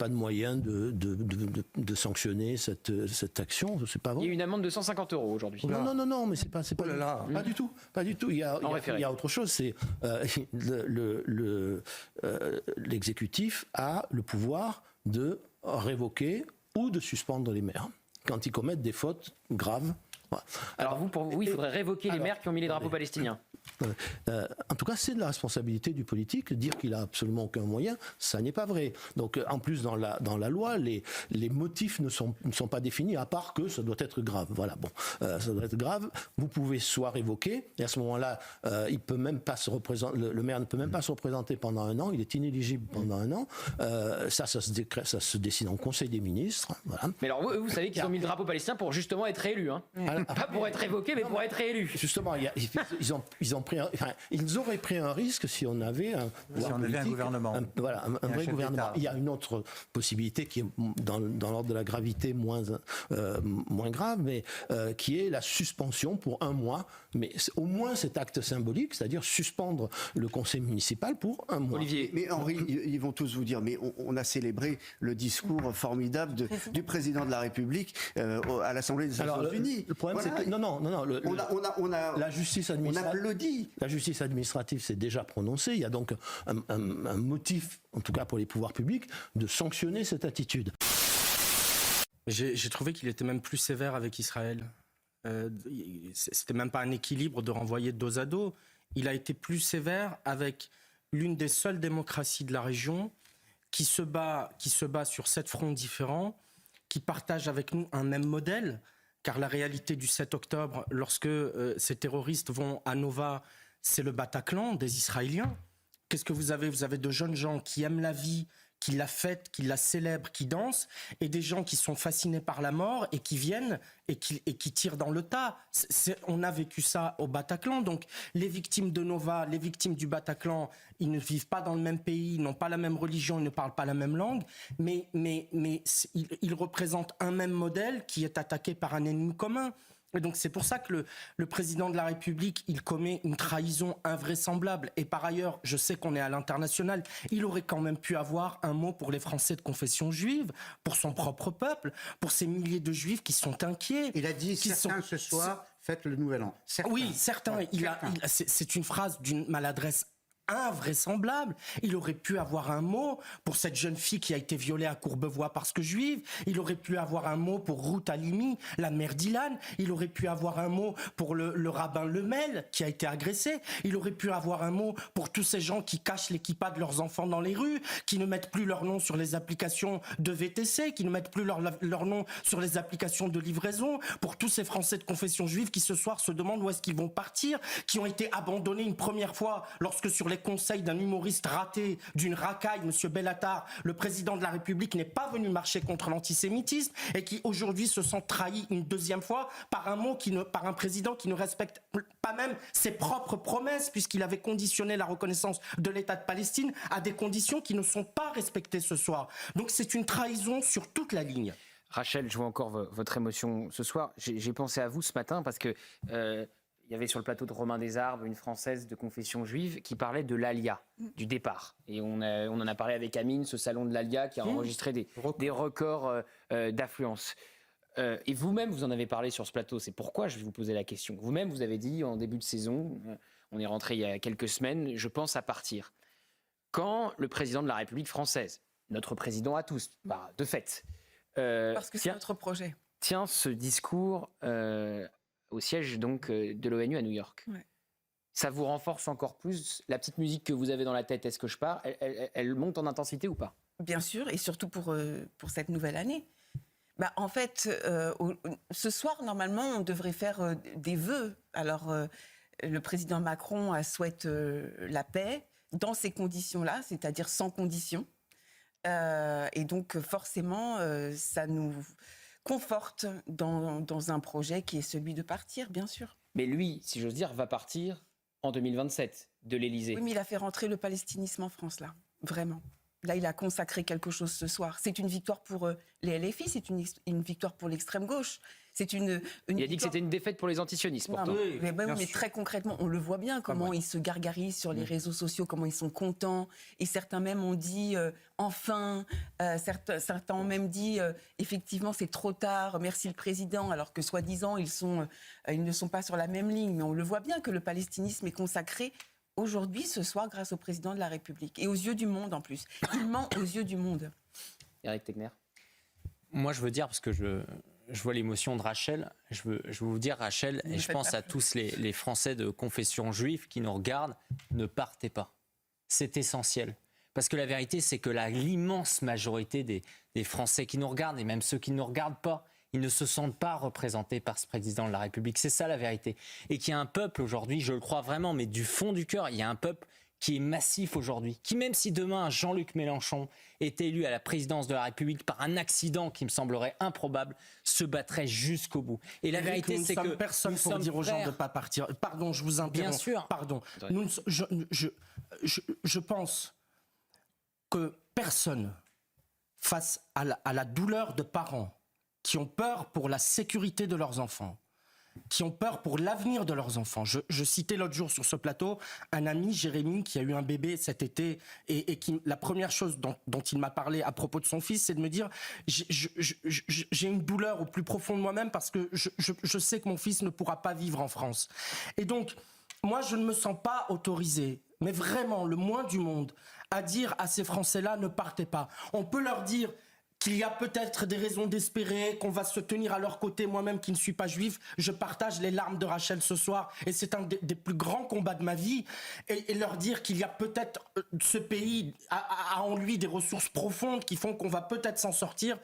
moyen de sanctionner cette action. C'est pas vrai. Il y a une amende de 150 € aujourd'hui. Non, mais c'est pas pas du tout. Il y a autre chose. C'est l'exécutif a le pouvoir de révoquer ou de suspendre les maires quand ils commettent des fautes graves. Voilà. Alors pour vous, il faudrait révoquer les maires qui ont mis les drapeaux palestiniens. En tout cas, c'est de la responsabilité du politique. Dire qu'il a absolument aucun moyen, ça n'est pas vrai. Donc, en plus, dans la loi, les motifs ne sont pas définis, à part que ça doit être grave. Voilà, bon, ça doit être grave. Vous pouvez soit révoquer, et à ce moment-là, il peut même pas se représenter. Le maire ne peut même pas se représenter pendant un an. Il est inéligible pendant un an. Ça se décide en Conseil des ministres. Voilà. Mais alors, vous savez qu'ils ont mis le drapeau palestinien pour justement être réélus, hein. Pas pour être révoqué, mais pour être réélus. Justement, ils auraient pris un risque si on avait un gouvernement. Un vrai gouvernement. Il y a une autre possibilité qui est dans l'ordre de la gravité moins grave, mais qui est la suspension pour un mois. Mais au moins cet acte symbolique, c'est-à-dire suspendre le conseil municipal pour un mois. Olivier. Mais Henri, ils vont tous vous dire, mais on a célébré le discours formidable du président de la République à l'Assemblée des Nations Unies. Le problème, c'est que la justice administrative s'est déjà prononcée. Il y a donc un motif, en tout cas pour les pouvoirs publics, de sanctionner cette attitude. J'ai trouvé qu'il était même plus sévère avec Israël. C'était même pas un équilibre de renvoyer dos à dos. Il a été plus sévère avec l'une des seules démocraties de la région qui se bat sur 7 fronts différents, qui partage avec nous un même modèle. Car la réalité du 7 octobre, lorsque ces terroristes vont à Nova, c'est le Bataclan des Israéliens. Qu'est-ce que vous avez ? Vous avez de jeunes gens qui aiment la vie, qui la fêtent, qui la célèbrent, qui dansent, et des gens qui sont fascinés par la mort et qui viennent et qui tirent dans le tas. On a vécu ça au Bataclan. Donc les victimes de Nova, les victimes du Bataclan, ils ne vivent pas dans le même pays, ils n'ont pas la même religion, ils ne parlent pas la même langue, mais ils représentent un même modèle qui est attaqué par un ennemi commun. Et donc c'est pour ça que le président de la République, il commet une trahison invraisemblable. Et par ailleurs, je sais qu'on est à l'international, il aurait quand même pu avoir un mot pour les Français de confession juive, pour son propre peuple, pour ces milliers de Juifs qui sont inquiets. Il a dit ce soir, faites le nouvel an. Certains. Oui, certains. C'est une phrase d'une maladresse invraisemblable. Il aurait pu avoir un mot pour cette jeune fille qui a été violée à Courbevoie parce que juive. Il aurait pu avoir un mot pour Ruth Halimi, la mère d'Ilan. Il aurait pu avoir un mot pour le rabbin Lemel qui a été agressé. Il aurait pu avoir un mot pour tous ces gens qui cachent les kippas de leurs enfants dans les rues, qui ne mettent plus leur nom sur les applications de VTC, qui ne mettent plus leur nom sur les applications de livraison, pour tous ces Français de confession juive qui ce soir se demandent où est-ce qu'ils vont partir, qui ont été abandonnés une première fois lorsque sur les conseils d'un humoriste raté, d'une racaille, M. Bellatar, le président de la République n'est pas venu marcher contre l'antisémitisme et qui aujourd'hui se sent trahi une deuxième fois par par un président qui ne respecte pas même ses propres promesses puisqu'il avait conditionné la reconnaissance de l'État de Palestine à des conditions qui ne sont pas respectées ce soir. Donc c'est une trahison sur toute la ligne. Rachel, je vois encore votre émotion ce soir. J'ai pensé à vous ce matin parce que il y avait sur le plateau de Romain Desarbes une Française de confession juive qui parlait de l'Alia, du départ. Et on en a parlé avec Amine, ce salon de l'Alia qui a enregistré des records d'affluence. Et vous-même, vous en avez parlé sur ce plateau. C'est pourquoi je vais vous poser la question. Vous-même, vous avez dit en début de saison, on est rentré il y a quelques semaines, je pense à partir. Quand le président de la République française, notre président à tous, de fait... parce que c'est notre projet. Tiens ce discours... au siège donc de l'ONU à New York. Ouais. Ça vous renforce encore plus la petite musique que vous avez dans la tête. Est-ce que je pars elle monte en intensité ou pas? Bien sûr, et surtout pour cette nouvelle année. Bah, en fait, ce soir, normalement, on devrait faire des vœux. Alors, le président Macron souhaite la paix dans ces conditions-là, c'est-à-dire sans condition. Et donc, forcément, ça nous conforte dans un projet qui est celui de partir, bien sûr. Mais lui, si j'ose dire, va partir en 2027 de l'Élysée. Oui, mais il a fait rentrer le palestinisme en France, là, vraiment. Là, il a consacré quelque chose ce soir. C'est une victoire pour les LFI, c'est une victoire pour l'extrême gauche. C'est il a dit que c'était une défaite pour les antisionistes, pourtant. Non, mais très concrètement, on le voit bien, comment ils se gargarisent sur les réseaux sociaux, comment ils sont contents. Et certains même ont dit enfin, certains ont même dit effectivement c'est trop tard, merci le président, alors que soi-disant ils ne sont pas sur la même ligne. Mais on le voit bien que le palestinisme est consacré aujourd'hui, ce soir, grâce au président de la République. Et aux yeux du monde, en plus. Il ment aux yeux du monde. Éric Tegner. Moi, je veux dire, parce que je vois l'émotion de Rachel, je veux vous dire, Rachel, et je pense à tous les Français de confession juive qui nous regardent, ne partez pas. C'est essentiel. Parce que la vérité, c'est que l'immense majorité des Français qui nous regardent, et même ceux qui ne nous regardent pas, ils ne se sentent pas représentés par ce président de la République. C'est ça la vérité. Et qu'il y a un peuple aujourd'hui, je le crois vraiment, mais du fond du cœur, il y a un peuple qui est massif aujourd'hui, qui même si demain Jean-Luc Mélenchon est élu à la présidence de la République par un accident qui me semblerait improbable, se battrait jusqu'au bout. Et la vérité, c'est que personne pour dire aux gens de ne pas partir. Pardon, je vous interromps. Bien sûr. Pardon. Je pense que personne, face à la douleur de parents qui ont peur pour la sécurité de leurs enfants, qui ont peur pour l'avenir de leurs enfants. Je citais l'autre jour sur ce plateau un ami, Jérémy, qui a eu un bébé cet été et qui, la première chose dont il m'a parlé à propos de son fils, c'est de me dire j'ai une douleur au plus profond de moi-même parce que je sais que mon fils ne pourra pas vivre en France. Et donc, moi, je ne me sens pas autorisé, mais vraiment le moins du monde, à dire à ces Français-là, ne partez pas. On peut leur dire qu'il y a peut-être des raisons d'espérer, qu'on va se tenir à leur côté. Moi-même qui ne suis pas juif, je partage les larmes de Rachel ce soir et c'est un des plus grands combats de ma vie. Et leur dire qu'il y a peut-être, ce pays a en lui des ressources profondes qui font qu'on va peut-être s'en sortir.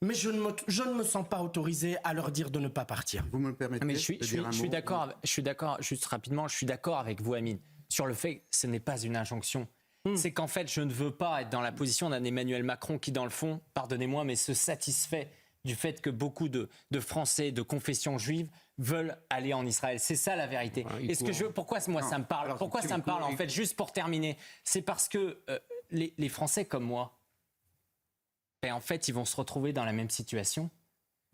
Mais je ne me sens pas autorisé à leur dire de ne pas partir. Vous me le permettez? Mais je suis d'accord, juste rapidement, je suis d'accord avec vous, Amine, sur le fait que ce n'est pas une injonction. C'est qu'en fait, je ne veux pas être dans la position d'un Emmanuel Macron qui, dans le fond, pardonnez-moi, mais se satisfait du fait que beaucoup de Français de confession juive veulent aller en Israël. C'est ça la vérité. Pourquoi moi ça me parle? Pourquoi ça me parle en fait? Juste pour terminer, c'est parce que les Français comme moi, ben, en fait, ils vont se retrouver dans la même situation.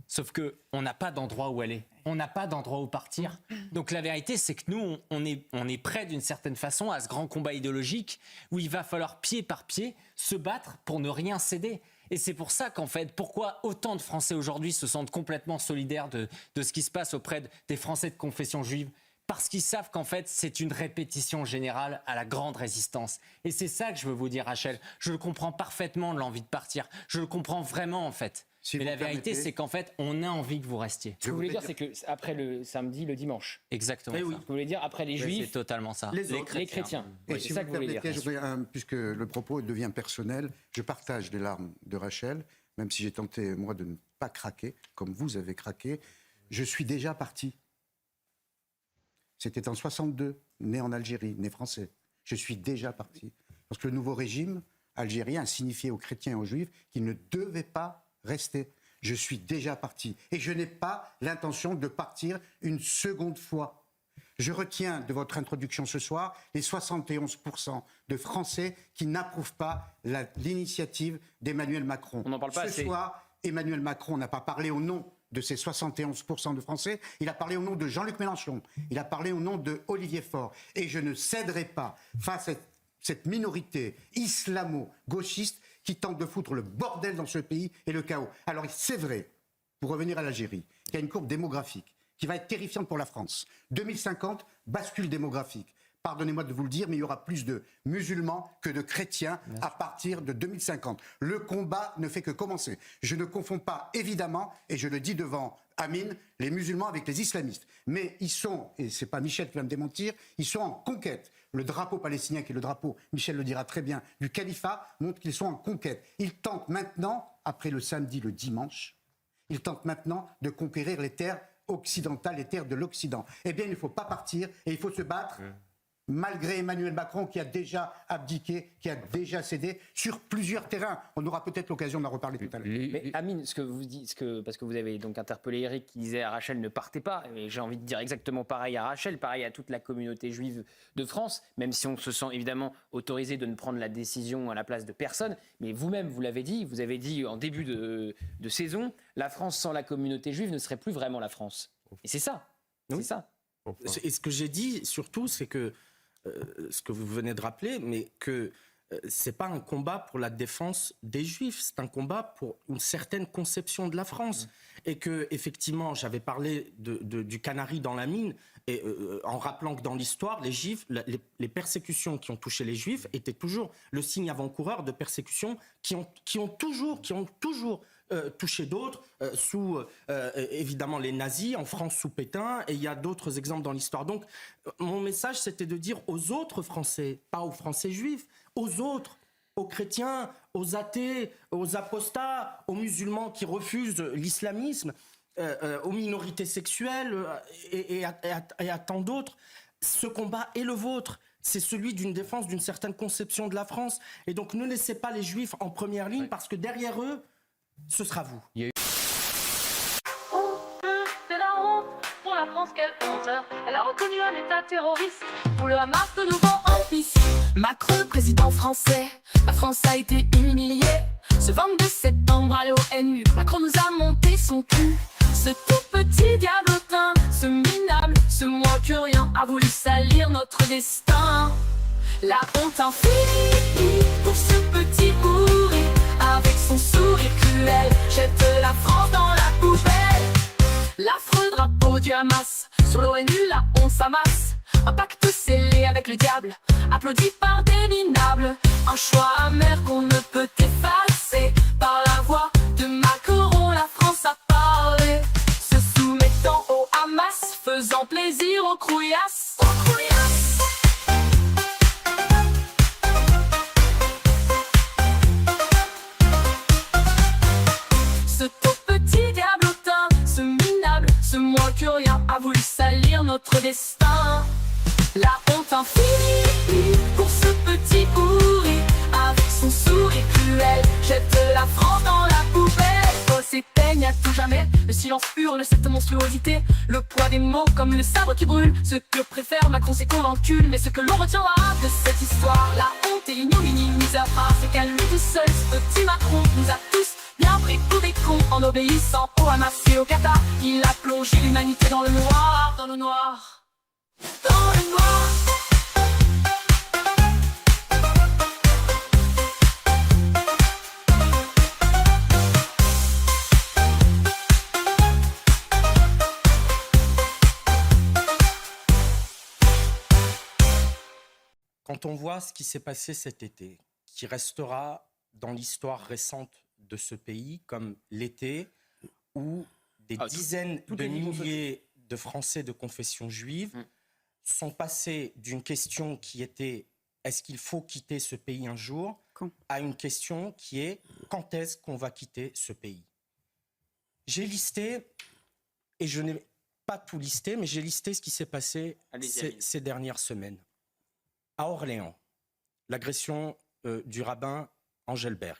Sauf qu'on n'a pas d'endroit où aller, on n'a pas d'endroit où partir. Donc la vérité, c'est que nous, on est prêts d'une certaine façon à ce grand combat idéologique où il va falloir pied par pied se battre pour ne rien céder. Et c'est pour ça qu'en fait, pourquoi autant de Français aujourd'hui se sentent complètement solidaires de ce qui se passe auprès des Français de confession juive? Parce qu'ils savent qu'en fait, c'est une répétition générale à la grande résistance. Et c'est ça que je veux vous dire, Rachel. Je le comprends parfaitement, l'envie de partir. Je le comprends vraiment, en fait. Mais la vérité, c'est qu'en fait, on a envie que vous restiez. Ce que vous voulez dire, c'est que après le samedi, le dimanche. Exactement. Ce que vous voulez dire, après les Juifs, c'est totalement ça. Les chrétiens. Et c'est si ça vous que vous voulez dire. puisque le propos devient personnel, je partage les larmes de Rachel, même si j'ai tenté, moi, de ne pas craquer, comme vous avez craqué. Je suis déjà parti. C'était en 62, né en Algérie, né français. Je suis déjà parti. Parce que le nouveau régime algérien a signifié aux chrétiens et aux juifs qu'ils ne devaient pas rester. Je suis déjà parti. Et je n'ai pas l'intention de partir une seconde fois. Je retiens de votre introduction ce soir les 71% de Français qui n'approuvent pas l'initiative d'Emmanuel Macron. On n'en parle pas assez. Ce soir, Emmanuel Macron n'a pas parlé au nom de ces 71% de Français, il a parlé au nom de Jean-Luc Mélenchon, il a parlé au nom de Olivier Faure. Et je ne céderai pas face à cette minorité islamo-gauchiste qui tente de foutre le bordel dans ce pays et le chaos. Alors c'est vrai, pour revenir à l'Algérie, qu'il y a une courbe démographique qui va être terrifiante pour la France. 2050, bascule démographique. Pardonnez-moi de vous le dire, mais il y aura plus de musulmans que de chrétiens à partir de 2050. Le combat ne fait que commencer. Je ne confonds pas, évidemment, et je le dis devant Amine, les musulmans avec les islamistes. Mais ils sont, et c'est pas Michel qui va me démentir, ils sont en conquête. Le drapeau palestinien, qui est le drapeau, Michel le dira très bien, du califat, montre qu'ils sont en conquête. Ils tentent maintenant, après le samedi, le dimanche, ils tentent maintenant de conquérir les terres occidentales, les terres de l'Occident. Eh bien, il ne faut pas partir et il faut se battre. Malgré Emmanuel Macron qui a déjà abdiqué, qui a déjà cédé sur plusieurs terrains. On aura peut-être l'occasion d'en reparler tout à l'heure. Mais Amine, ce que vous dites, parce que vous avez donc interpellé Eric qui disait à Rachel ne partez pas, et j'ai envie de dire exactement pareil à Rachel, pareil à toute la communauté juive de France, même si on se sent évidemment autorisé de ne prendre la décision à la place de personne. Mais vous-même, vous l'avez dit, vous avez dit en début de saison, la France sans la communauté juive ne serait plus vraiment la France. Et c'est ça. Oui. C'est ça. Et ce que j'ai dit surtout, c'est que ce que vous venez de rappeler, mais que c'est pas un combat pour la défense des Juifs, c'est un combat pour une certaine conception de la France. Et que effectivement, j'avais parlé du canari dans la mine, et en rappelant que dans l'histoire, les Juifs, les persécutions qui ont touché les Juifs étaient toujours le signe avant-coureur de persécutions qui ont toujours touché d'autres, sous évidemment les nazis, en France sous Pétain, et il y a d'autres exemples dans l'histoire. Donc mon message, c'était de dire aux autres Français, pas aux Français juifs, aux autres, aux chrétiens, aux athées, aux apostats, aux musulmans qui refusent l'islamisme, aux minorités sexuelles et à tant d'autres, ce combat est le vôtre. C'est celui d'une défense d'une certaine conception de la France. Et donc ne laissez pas les Juifs en première ligne, parce que derrière eux, ce sera vous. C'est la honte pour la France, quelle honte. Elle a reconnu un état terroriste pour le Hamas de nouveau en piste. Macron, président français, la France a été humiliée. Ce 22 septembre à l'ONU, Macron nous a monté son cul. Ce tout petit diablotin, ce minable, ce moins que rien, a voulu salir notre destin. La honte infinie pour ce petit pourri, avec son sourire cruel, jette la France dans la poubelle. L'affreux drapeau du Hamas, sur l'ONU la honte s'amasse. Un pacte scellé avec le diable, applaudi par des minables. Un choix amer qu'on ne peut effacer. Par la voix de Macron, la France a parlé, se soumettant au Hamas, faisant plaisir aux crouillasses. Ce tout petit diablotin, ce minable, ce moins que rien, a voulu salir notre destin. La honte infinie pour ce petit pourri, avec son sourire cruel, jette la France dans la poubelle. Oh, s'éteigne à tout jamais, le silence hurle cette monstruosité. Le poids des mots comme le sabre qui brûle. Ce que préfère Macron, c'est qu'on l'encule. Mais ce que l'on retiendra de cette histoire, la honte et l'ignominie mise à part, c'est qu'à lui tout seul, ce petit Macron nous a tous bien pris pour des cons. En obéissant au Hamas et au Qatar, il a plongé l'humanité dans le noir, dans le noir, dans le noir. Quand on voit ce qui s'est passé cet été, qui restera dans l'histoire récente de ce pays comme l'été où des dizaines de milliers de Français de confession juive sont passés d'une question qui était « est-ce qu'il faut quitter ce pays un jour ?» à une question qui est « quand est-ce qu'on va quitter ce pays ?» J'ai listé, et je n'ai pas tout listé, mais j'ai listé ce qui s'est passé ces dernières semaines. À Orléans, l'agression du rabbin Engelberg.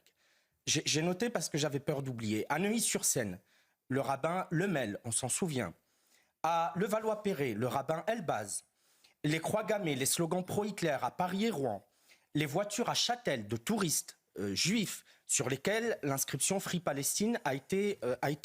J'ai noté parce que j'avais peur d'oublier. À Neuilly-sur-Seine, le rabbin Lemel, on s'en souvient. À Levallois-Perret, le rabbin Elbaz. Les croix gammées, les slogans pro-Hitler à Paris et Rouen. Les voitures à Châtel de touristes juifs sur lesquels l'inscription Free Palestine a été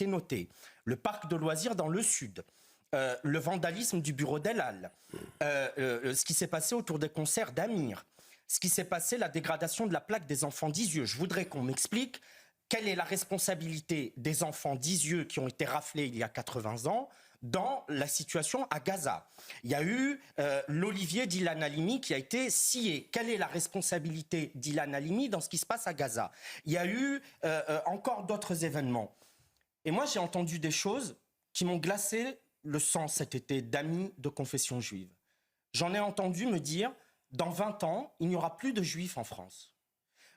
notée. Le parc de loisirs dans le sud. Le vandalisme du bureau d'El Al, ce qui s'est passé autour des concerts d'Amir, ce qui s'est passé, la dégradation de la plaque des enfants d'Isieux. Je voudrais qu'on m'explique quelle est la responsabilité des enfants d'Isieux qui ont été raflés il y a 80 ans dans la situation à Gaza. Il y a eu l'Olivier d'Ilan Halimi qui a été scié. Quelle est la responsabilité d'Ilan Halimi dans ce qui se passe à Gaza? Il y a eu encore d'autres événements. Et moi, j'ai entendu des choses qui m'ont glacé le sang cet été d'amis de confession juive. J'en ai entendu me dire, dans 20 ans, il n'y aura plus de juifs en France.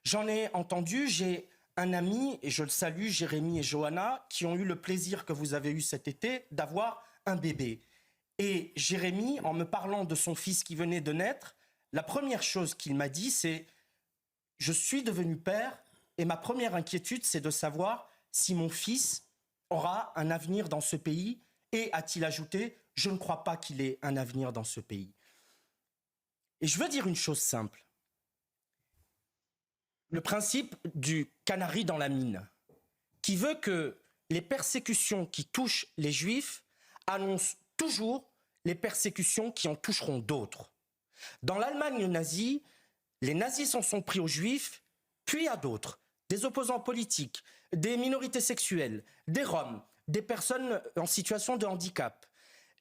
J'en ai entendu, j'ai un ami, et je le salue, Jérémy et Johanna, qui ont eu le plaisir que vous avez eu cet été d'avoir un bébé. Et Jérémy, en me parlant de son fils qui venait de naître, la première chose qu'il m'a dit, c'est « Je suis devenu père et ma première inquiétude, c'est de savoir si mon fils aura un avenir dans ce pays. » Et, a-t-il ajouté, « Je ne crois pas qu'il ait un avenir dans ce pays. » Et je veux dire une chose simple. Le principe du canari dans la mine, qui veut que les persécutions qui touchent les Juifs annoncent toujours les persécutions qui en toucheront d'autres. Dans l'Allemagne nazie, les nazis s'en sont pris aux Juifs, puis à d'autres, des opposants politiques, des minorités sexuelles, des Roms, des personnes en situation de handicap.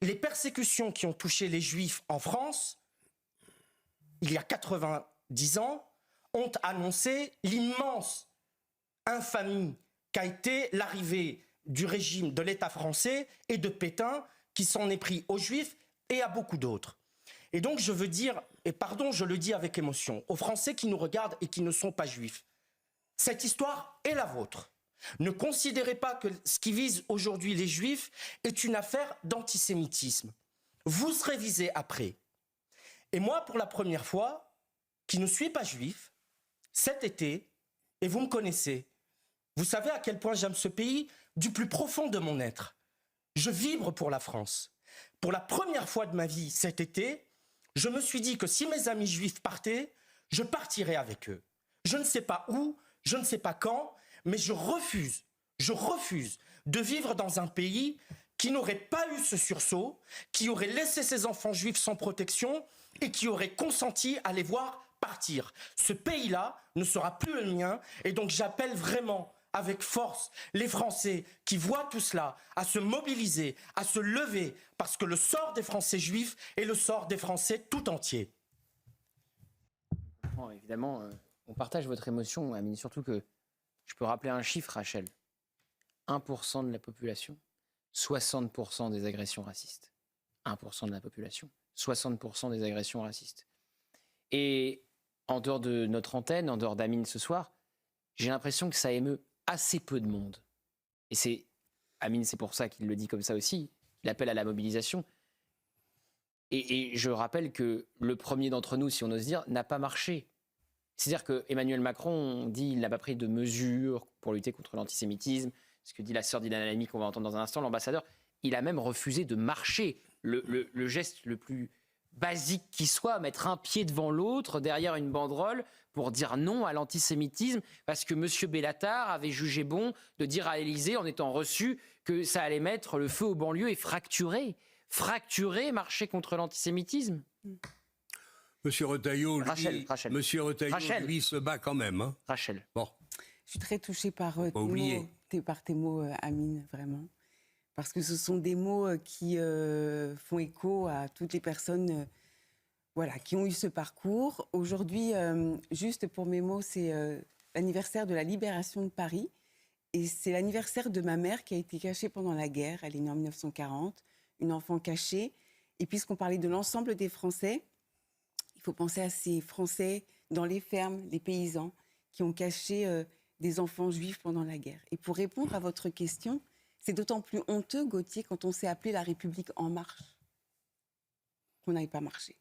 Les persécutions qui ont touché les Juifs en France, il y a 90 ans, ont annoncé l'immense infamie qu'a été l'arrivée du régime de l'État français et de Pétain, qui s'en est pris aux Juifs et à beaucoup d'autres. Et donc je veux dire, et pardon, je le dis avec émotion, aux Français qui nous regardent et qui ne sont pas juifs, cette histoire est la vôtre. Ne considérez pas que ce qui vise aujourd'hui les Juifs est une affaire d'antisémitisme. Vous serez visés après. Et moi, pour la première fois, qui ne suis pas juif, cet été, et vous me connaissez, vous savez à quel point j'aime ce pays du plus profond de mon être. Je vibre pour la France. Pour la première fois de ma vie cet été, je me suis dit que si mes amis juifs partaient, je partirais avec eux. Je ne sais pas où, je ne sais pas quand, mais je refuse de vivre dans un pays qui n'aurait pas eu ce sursaut, qui aurait laissé ses enfants juifs sans protection et qui aurait consenti à les voir partir. Ce pays-là ne sera plus le mien et donc j'appelle vraiment avec force les Français qui voient tout cela à se mobiliser, à se lever, parce que le sort des Français juifs est le sort des Français tout entiers. Bon, évidemment, on partage votre émotion, Amine, surtout que je peux rappeler un chiffre, Rachel. 1% de la population, 60% des agressions racistes. 1% de la population, 60% des agressions racistes. Et en dehors de notre antenne, en dehors d'Amine ce soir, j'ai l'impression que ça émeut assez peu de monde. Et c'est, Amine, c'est pour ça qu'il le dit comme ça aussi, il appelle à la mobilisation. Et je rappelle que le premier d'entre nous, si on ose dire, n'a pas marché. C'est-à-dire que Emmanuel Macron dit qu'il n'a pas pris de mesures pour lutter contre l'antisémitisme, ce que dit la sœur d'Ilan Halimi qu'on va entendre dans un instant, l'ambassadeur. Il a même refusé de marcher. Le geste le plus basique qui soit, mettre un pied devant l'autre, derrière une banderole, pour dire non à l'antisémitisme, parce que M. Bellatar avait jugé bon de dire à l'Élysée, en étant reçu, que ça allait mettre le feu aux banlieues et fracturer, marcher contre l'antisémitisme. Monsieur Retailleau, Rachel. Monsieur Retailleau, lui, se bat quand même. Hein. Rachel. Bon. Je suis très touchée par tes mots, Amine, vraiment. Parce que ce sont des mots qui font écho à toutes les personnes qui ont eu ce parcours. Aujourd'hui, juste pour mes mots, c'est l'anniversaire de la libération de Paris. Et c'est l'anniversaire de ma mère qui a été cachée pendant la guerre. Elle est née en 1940, une enfant cachée. Et puisqu'on parlait de l'ensemble des Français, il faut penser à ces Français dans les fermes, les paysans, qui ont caché des enfants juifs pendant la guerre. Et pour répondre à votre question, c'est d'autant plus honteux, Gauthier, quand on s'est appelé la République En Marche, qu'on n'avait pas marché.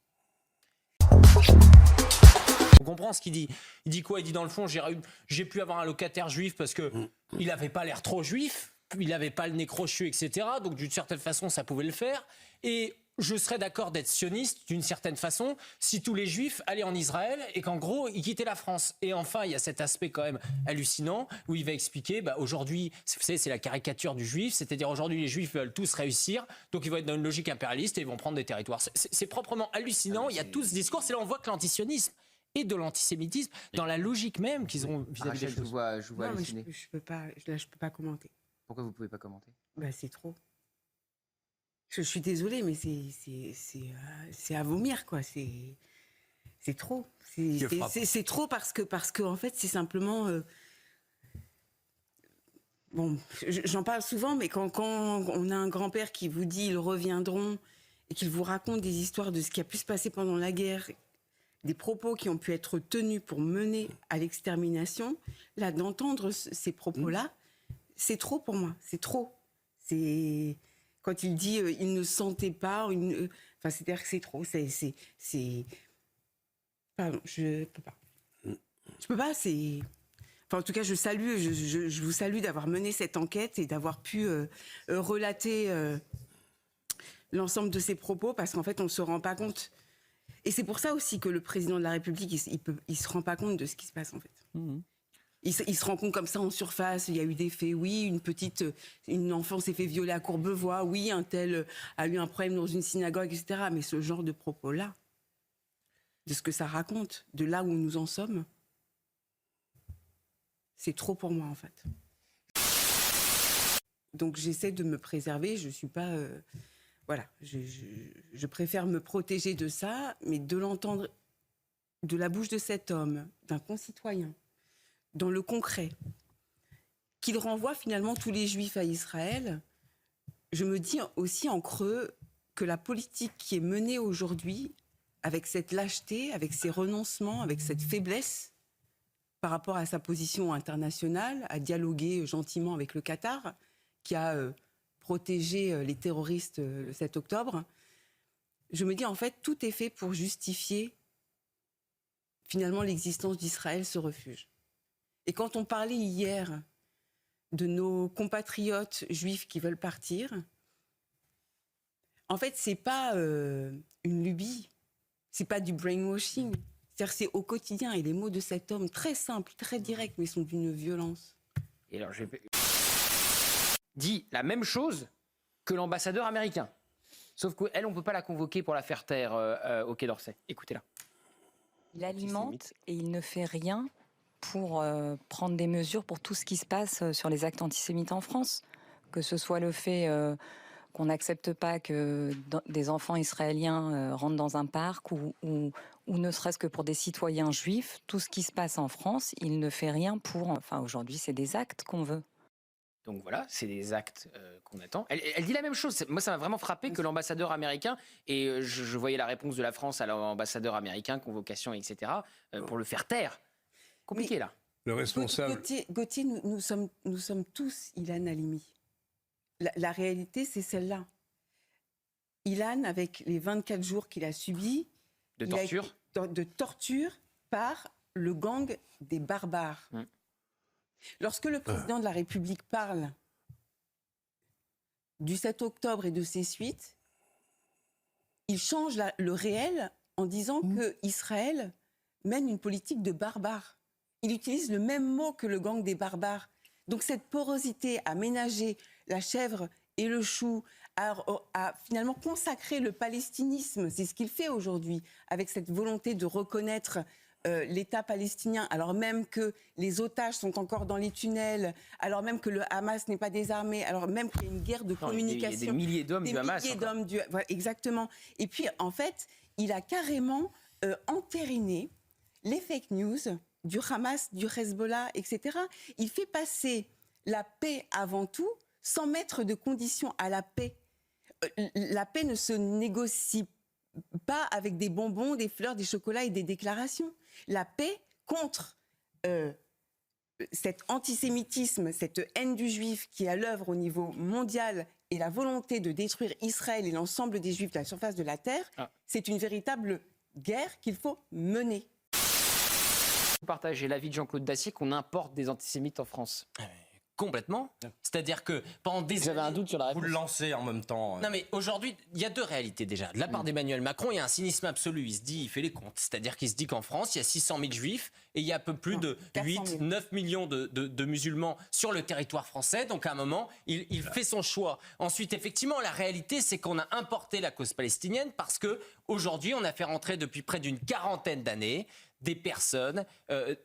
On comprend ce qu'il dit. Il dit quoi? Il dit dans le fond, j'ai pu avoir un locataire juif parce qu'il n'avait pas l'air trop juif, il n'avait pas le nez crochu, etc. Donc d'une certaine façon, ça pouvait le faire. Et je serais d'accord d'être sioniste d'une certaine façon si tous les juifs allaient en Israël et qu'en gros, ils quittaient la France. Et enfin, il y a cet aspect quand même hallucinant où il va expliquer, aujourd'hui, vous savez, c'est la caricature du juif, c'est-à-dire aujourd'hui, les juifs veulent tous réussir, donc ils vont être dans une logique impérialiste et ils vont prendre des territoires. C'est proprement hallucinant, il y a tout ce discours, c'est là on voit que l'antisionisme et de l'antisémitisme dans la logique même qu'ils ont vis-à-vis des choses. Je vois halluciner. Je peux pas commenter. Pourquoi vous ne pouvez pas commenter? C'est trop. Je suis désolée, mais c'est à vomir, quoi. C'est trop. C'est trop parce que en fait, c'est simplement... bon, j'en parle souvent, mais quand on a un grand-père qui vous dit ils reviendront et qu'il vous raconte des histoires de ce qui a pu se passer pendant la guerre, des propos qui ont pu être tenus pour mener à l'extermination, là, d'entendre ces propos-là, c'est trop pour moi, c'est trop. C'est quand il dit il ne sentait pas, enfin, c'est-à-dire que c'est trop, c'est... Pardon, je peux pas. Je peux pas, c'est... Enfin, en tout cas, je vous salue d'avoir mené cette enquête et d'avoir pu relater l'ensemble de ces propos, parce qu'en fait, on ne se rend pas compte. Et c'est pour ça aussi que le président de la République, il se rend pas compte de ce qui se passe, en fait. Il se rend compte comme ça en surface. Il y a eu des faits, oui, une enfant s'est fait violer à Courbevoie, oui, un tel a eu un problème dans une synagogue, etc. Mais ce genre de propos-là, de ce que ça raconte, de là où nous en sommes, c'est trop pour moi, en fait. Donc j'essaie de me préserver, je suis pas... voilà, je préfère me protéger de ça, mais de l'entendre de la bouche de cet homme, d'un concitoyen, dans le concret, qu'il renvoie finalement tous les Juifs à Israël, je me dis aussi en creux que la politique qui est menée aujourd'hui, avec cette lâcheté, avec ces renoncements, avec cette faiblesse par rapport à sa position internationale, à dialoguer gentiment avec le Qatar, qui a protégé les terroristes le 7 octobre, je me dis en fait tout est fait pour justifier finalement l'existence d'Israël, ce refuge. Et quand on parlait hier de nos compatriotes juifs qui veulent partir, en fait c'est pas une lubie, c'est pas du brainwashing, c'est-à-dire c'est au quotidien, et les mots de cet homme très simples, très directs, mais sont d'une violence. Et alors dit la même chose que l'ambassadeur américain. Sauf qu'elle, on ne peut pas la convoquer pour la faire taire au Quai d'Orsay. Écoutez-la. Il alimente et il ne fait rien pour prendre des mesures pour tout ce qui se passe sur les actes antisémites en France. Que ce soit le fait qu'on n'accepte pas que des enfants israéliens rentrent dans un parc ou ne serait-ce que pour des citoyens juifs. Tout ce qui se passe en France, il ne fait rien pour... Enfin, aujourd'hui, c'est des actes qu'on veut. Donc voilà, c'est des actes qu'on attend. Elle dit la même chose. Moi, ça m'a vraiment frappé que l'ambassadeur américain, et je voyais la réponse de la France à l'ambassadeur américain, convocation, etc., pour le faire taire. Compliqué, là. Le responsable... Gauthier, nous sommes tous Ilan Halimi. La réalité, c'est celle-là. Ilan, avec les 24 jours qu'il a subis... De torture. De torture par le gang des barbares. Lorsque le président de la République parle du 7 octobre et de ses suites, il change le réel en disant que Israël mène une politique de barbares. Il utilise le même mot que le gang des barbares. Donc cette porosité à ménager la chèvre et le chou, à finalement consacrer le palestinisme, c'est ce qu'il fait aujourd'hui, avec cette volonté de reconnaître l'État palestinien, alors même que les otages sont encore dans les tunnels, alors même que le Hamas n'est pas désarmé, alors même qu'il y a une guerre de communication. Il y a des milliers d'hommes du Hamas. Voilà, exactement. Et puis, en fait, il a carrément entériné les fake news du Hamas, du Hezbollah, etc. Il fait passer la paix avant tout, sans mettre de conditions à la paix. La paix ne se négocie pas avec des bonbons, des fleurs, des chocolats et des déclarations. La paix contre cet antisémitisme, cette haine du juif qui est à l'œuvre au niveau mondial et la volonté de détruire Israël et l'ensemble des juifs de la surface de la terre, c'est une véritable guerre qu'il faut mener. Vous partagez l'avis de Jean-Claude Dacier qu'on importe des antisémites en France? Complètement. C'est-à-dire que pendant des J'avais un doute sur la réponse. Vous le lancez en même temps. Non mais aujourd'hui, il y a deux réalités déjà. De la part d'Emmanuel Macron, il y a un cynisme absolu. Il se dit, il fait les comptes. C'est-à-dire qu'il se dit qu'en France, il y a 600 000 juifs et il y a un peu plus de 8-9 millions de musulmans sur le territoire français. Donc à un moment, il fait son choix. Ensuite, effectivement, la réalité, c'est qu'on a importé la cause palestinienne parce que aujourd'hui, on a fait rentrer depuis près d'une quarantaine d'années des personnes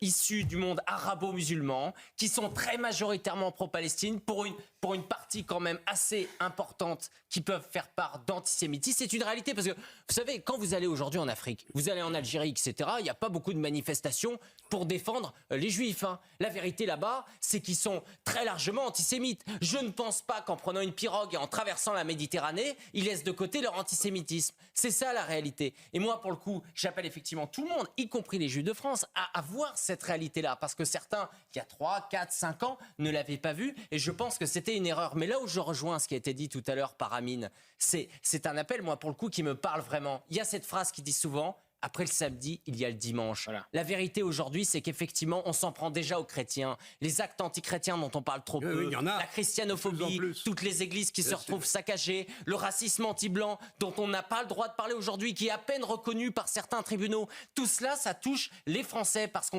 issues du monde arabo-musulman qui sont très majoritairement pro-Palestine pour une partie quand même assez importante qui peuvent faire part d'antisémitisme. C'est une réalité parce que, vous savez, quand vous allez aujourd'hui en Afrique, vous allez en Algérie, etc., il n'y a pas beaucoup de manifestations pour défendre les Juifs. Hein. La vérité là-bas, c'est qu'ils sont très largement antisémites. Je ne pense pas qu'en prenant une pirogue et en traversant la Méditerranée, ils laissent de côté leur antisémitisme. C'est ça la réalité. Et moi, pour le coup, j'appelle effectivement tout le monde, y compris les Juifs de France, à voir cette réalité-là. Parce que certains, il y a 3, 4, 5 ans, ne l'avaient pas vue. Et je pense que c'était une erreur. Mais là où je rejoins ce qui a été dit tout à l'heure par Amine, c'est un appel, moi, pour le coup, qui me parle vraiment. Il y a cette phrase qui dit souvent... Après le samedi, il y a le dimanche. Voilà. La vérité aujourd'hui, c'est qu'effectivement, on s'en prend déjà aux chrétiens. Les actes antichrétiens dont on parle trop peu, la christianophobie, toutes les églises qui se retrouvent saccagées, le racisme anti-blanc dont on n'a pas le droit de parler aujourd'hui, qui est à peine reconnu par certains tribunaux. Tout cela, ça touche les Français parce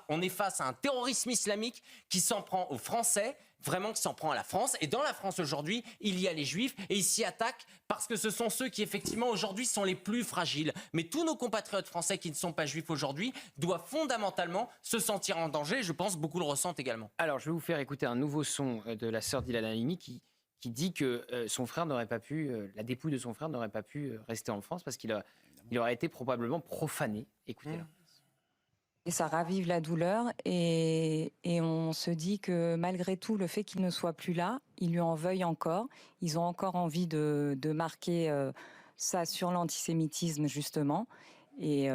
on est face à un terrorisme islamique qui s'en prend aux Français, vraiment qui s'en prend à la France. Et dans la France aujourd'hui, il y a les Juifs et ils s'y attaquent parce que ce sont ceux qui effectivement aujourd'hui sont les plus fragiles. Mais tous nos compatriotes français qui ne sont pas juifs aujourd'hui doivent fondamentalement se sentir en danger. Je pense beaucoup le ressentent également. Alors je vais vous faire écouter un nouveau son de la sœur d'Ilan Halimi qui dit que son frère n'aurait pas pu, la dépouille de son frère n'aurait pas pu rester en France parce qu'il aurait été probablement profané. Écoutez-la. Et ça ravive la douleur et on se dit que malgré tout, le fait qu'il ne soit plus là, ils lui en veuillent encore. Ils ont encore envie de marquer ça sur l'antisémitisme justement. Et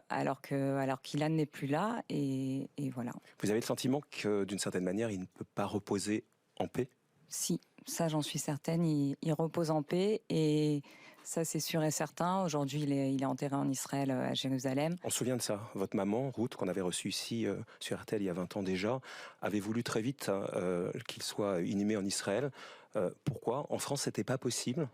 alors qu'Ilan n'est plus là et voilà. Vous avez le sentiment que d'une certaine manière, il ne peut pas reposer en paix? Si, ça j'en suis certaine. Il repose en paix et ça, c'est sûr et certain. Aujourd'hui, il est enterré en Israël, à Jérusalem. On se souvient de ça. Votre maman, Ruth, qu'on avait reçue ici sur RTL il y a 20 ans déjà, avait voulu très vite qu'il soit inhumé en Israël. Pourquoi? En France, c'était pas possible?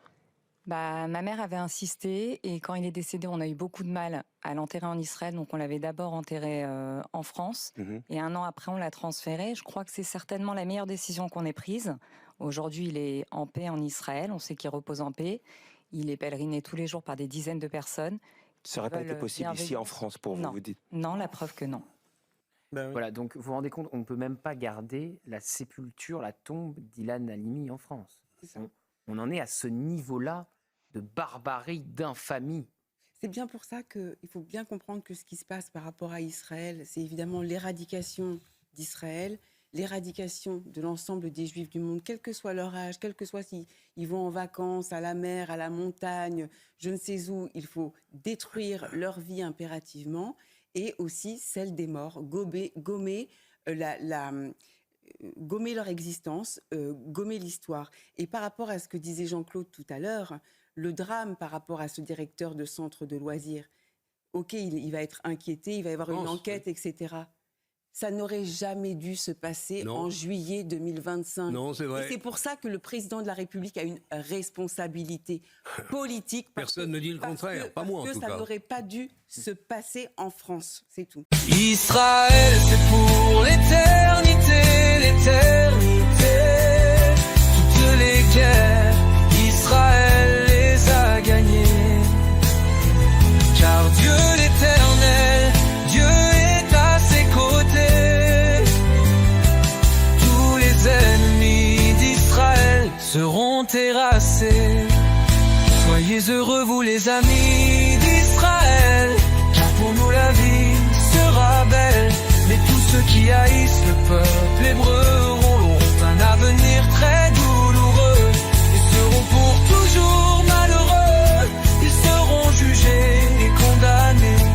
Ma mère avait insisté et quand il est décédé, on a eu beaucoup de mal à l'enterrer en Israël. Donc, on l'avait d'abord enterré en France et 1 an après, on l'a transféré. Je crois que c'est certainement la meilleure décision qu'on ait prise. Aujourd'hui, il est en paix en Israël. On sait qu'il repose en paix. Il est pèleriné tous les jours par des dizaines de personnes. Ça n'aurait pas été possible ici en France pour vous, vous dites? Non, la preuve que non. Ben oui. Voilà, donc vous vous rendez compte, on ne peut même pas garder la sépulture, la tombe d'Ilan Halimi en France. On en est à ce niveau-là de barbarie, d'infamie. C'est bien pour ça qu'il faut bien comprendre que ce qui se passe par rapport à Israël, c'est évidemment l'éradication d'Israël, l'éradication de l'ensemble des Juifs du monde, quel que soit leur âge, quel que soit s'ils vont en vacances, à la mer, à la montagne, je ne sais où, il faut détruire leur vie impérativement et aussi celle des morts, gommer leur existence, gommer l'histoire. Et par rapport à ce que disait Jean-Claude tout à l'heure, le drame par rapport à ce directeur de centre de loisirs, ok, il va être inquiété, il va y avoir une enquête, etc. Ça n'aurait jamais dû se passer en juillet 2025. Non, c'est vrai. Et c'est pour ça que le président de la République a une responsabilité politique. Personne ne dit le contraire, pas moi en tout cas. Parce que ça n'aurait pas dû se passer en France, c'est tout. Israël, c'est pour l'éternité, l'éternité. Toutes les guerres, Israël les a gagnées. Car Dieu l'éternel, Dieu est à ses côtés. Tous les ennemis d'Israël seront terrassés. Soyez heureux vous les amis d'Israël, car pour nous la vie sera belle. Mais tous ceux qui haïssent le peuple hébreu auront un avenir très douloureux. Ils seront pour toujours malheureux. Ils seront jugés et condamnés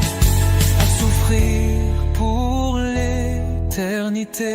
à souffrir pour l'éternité.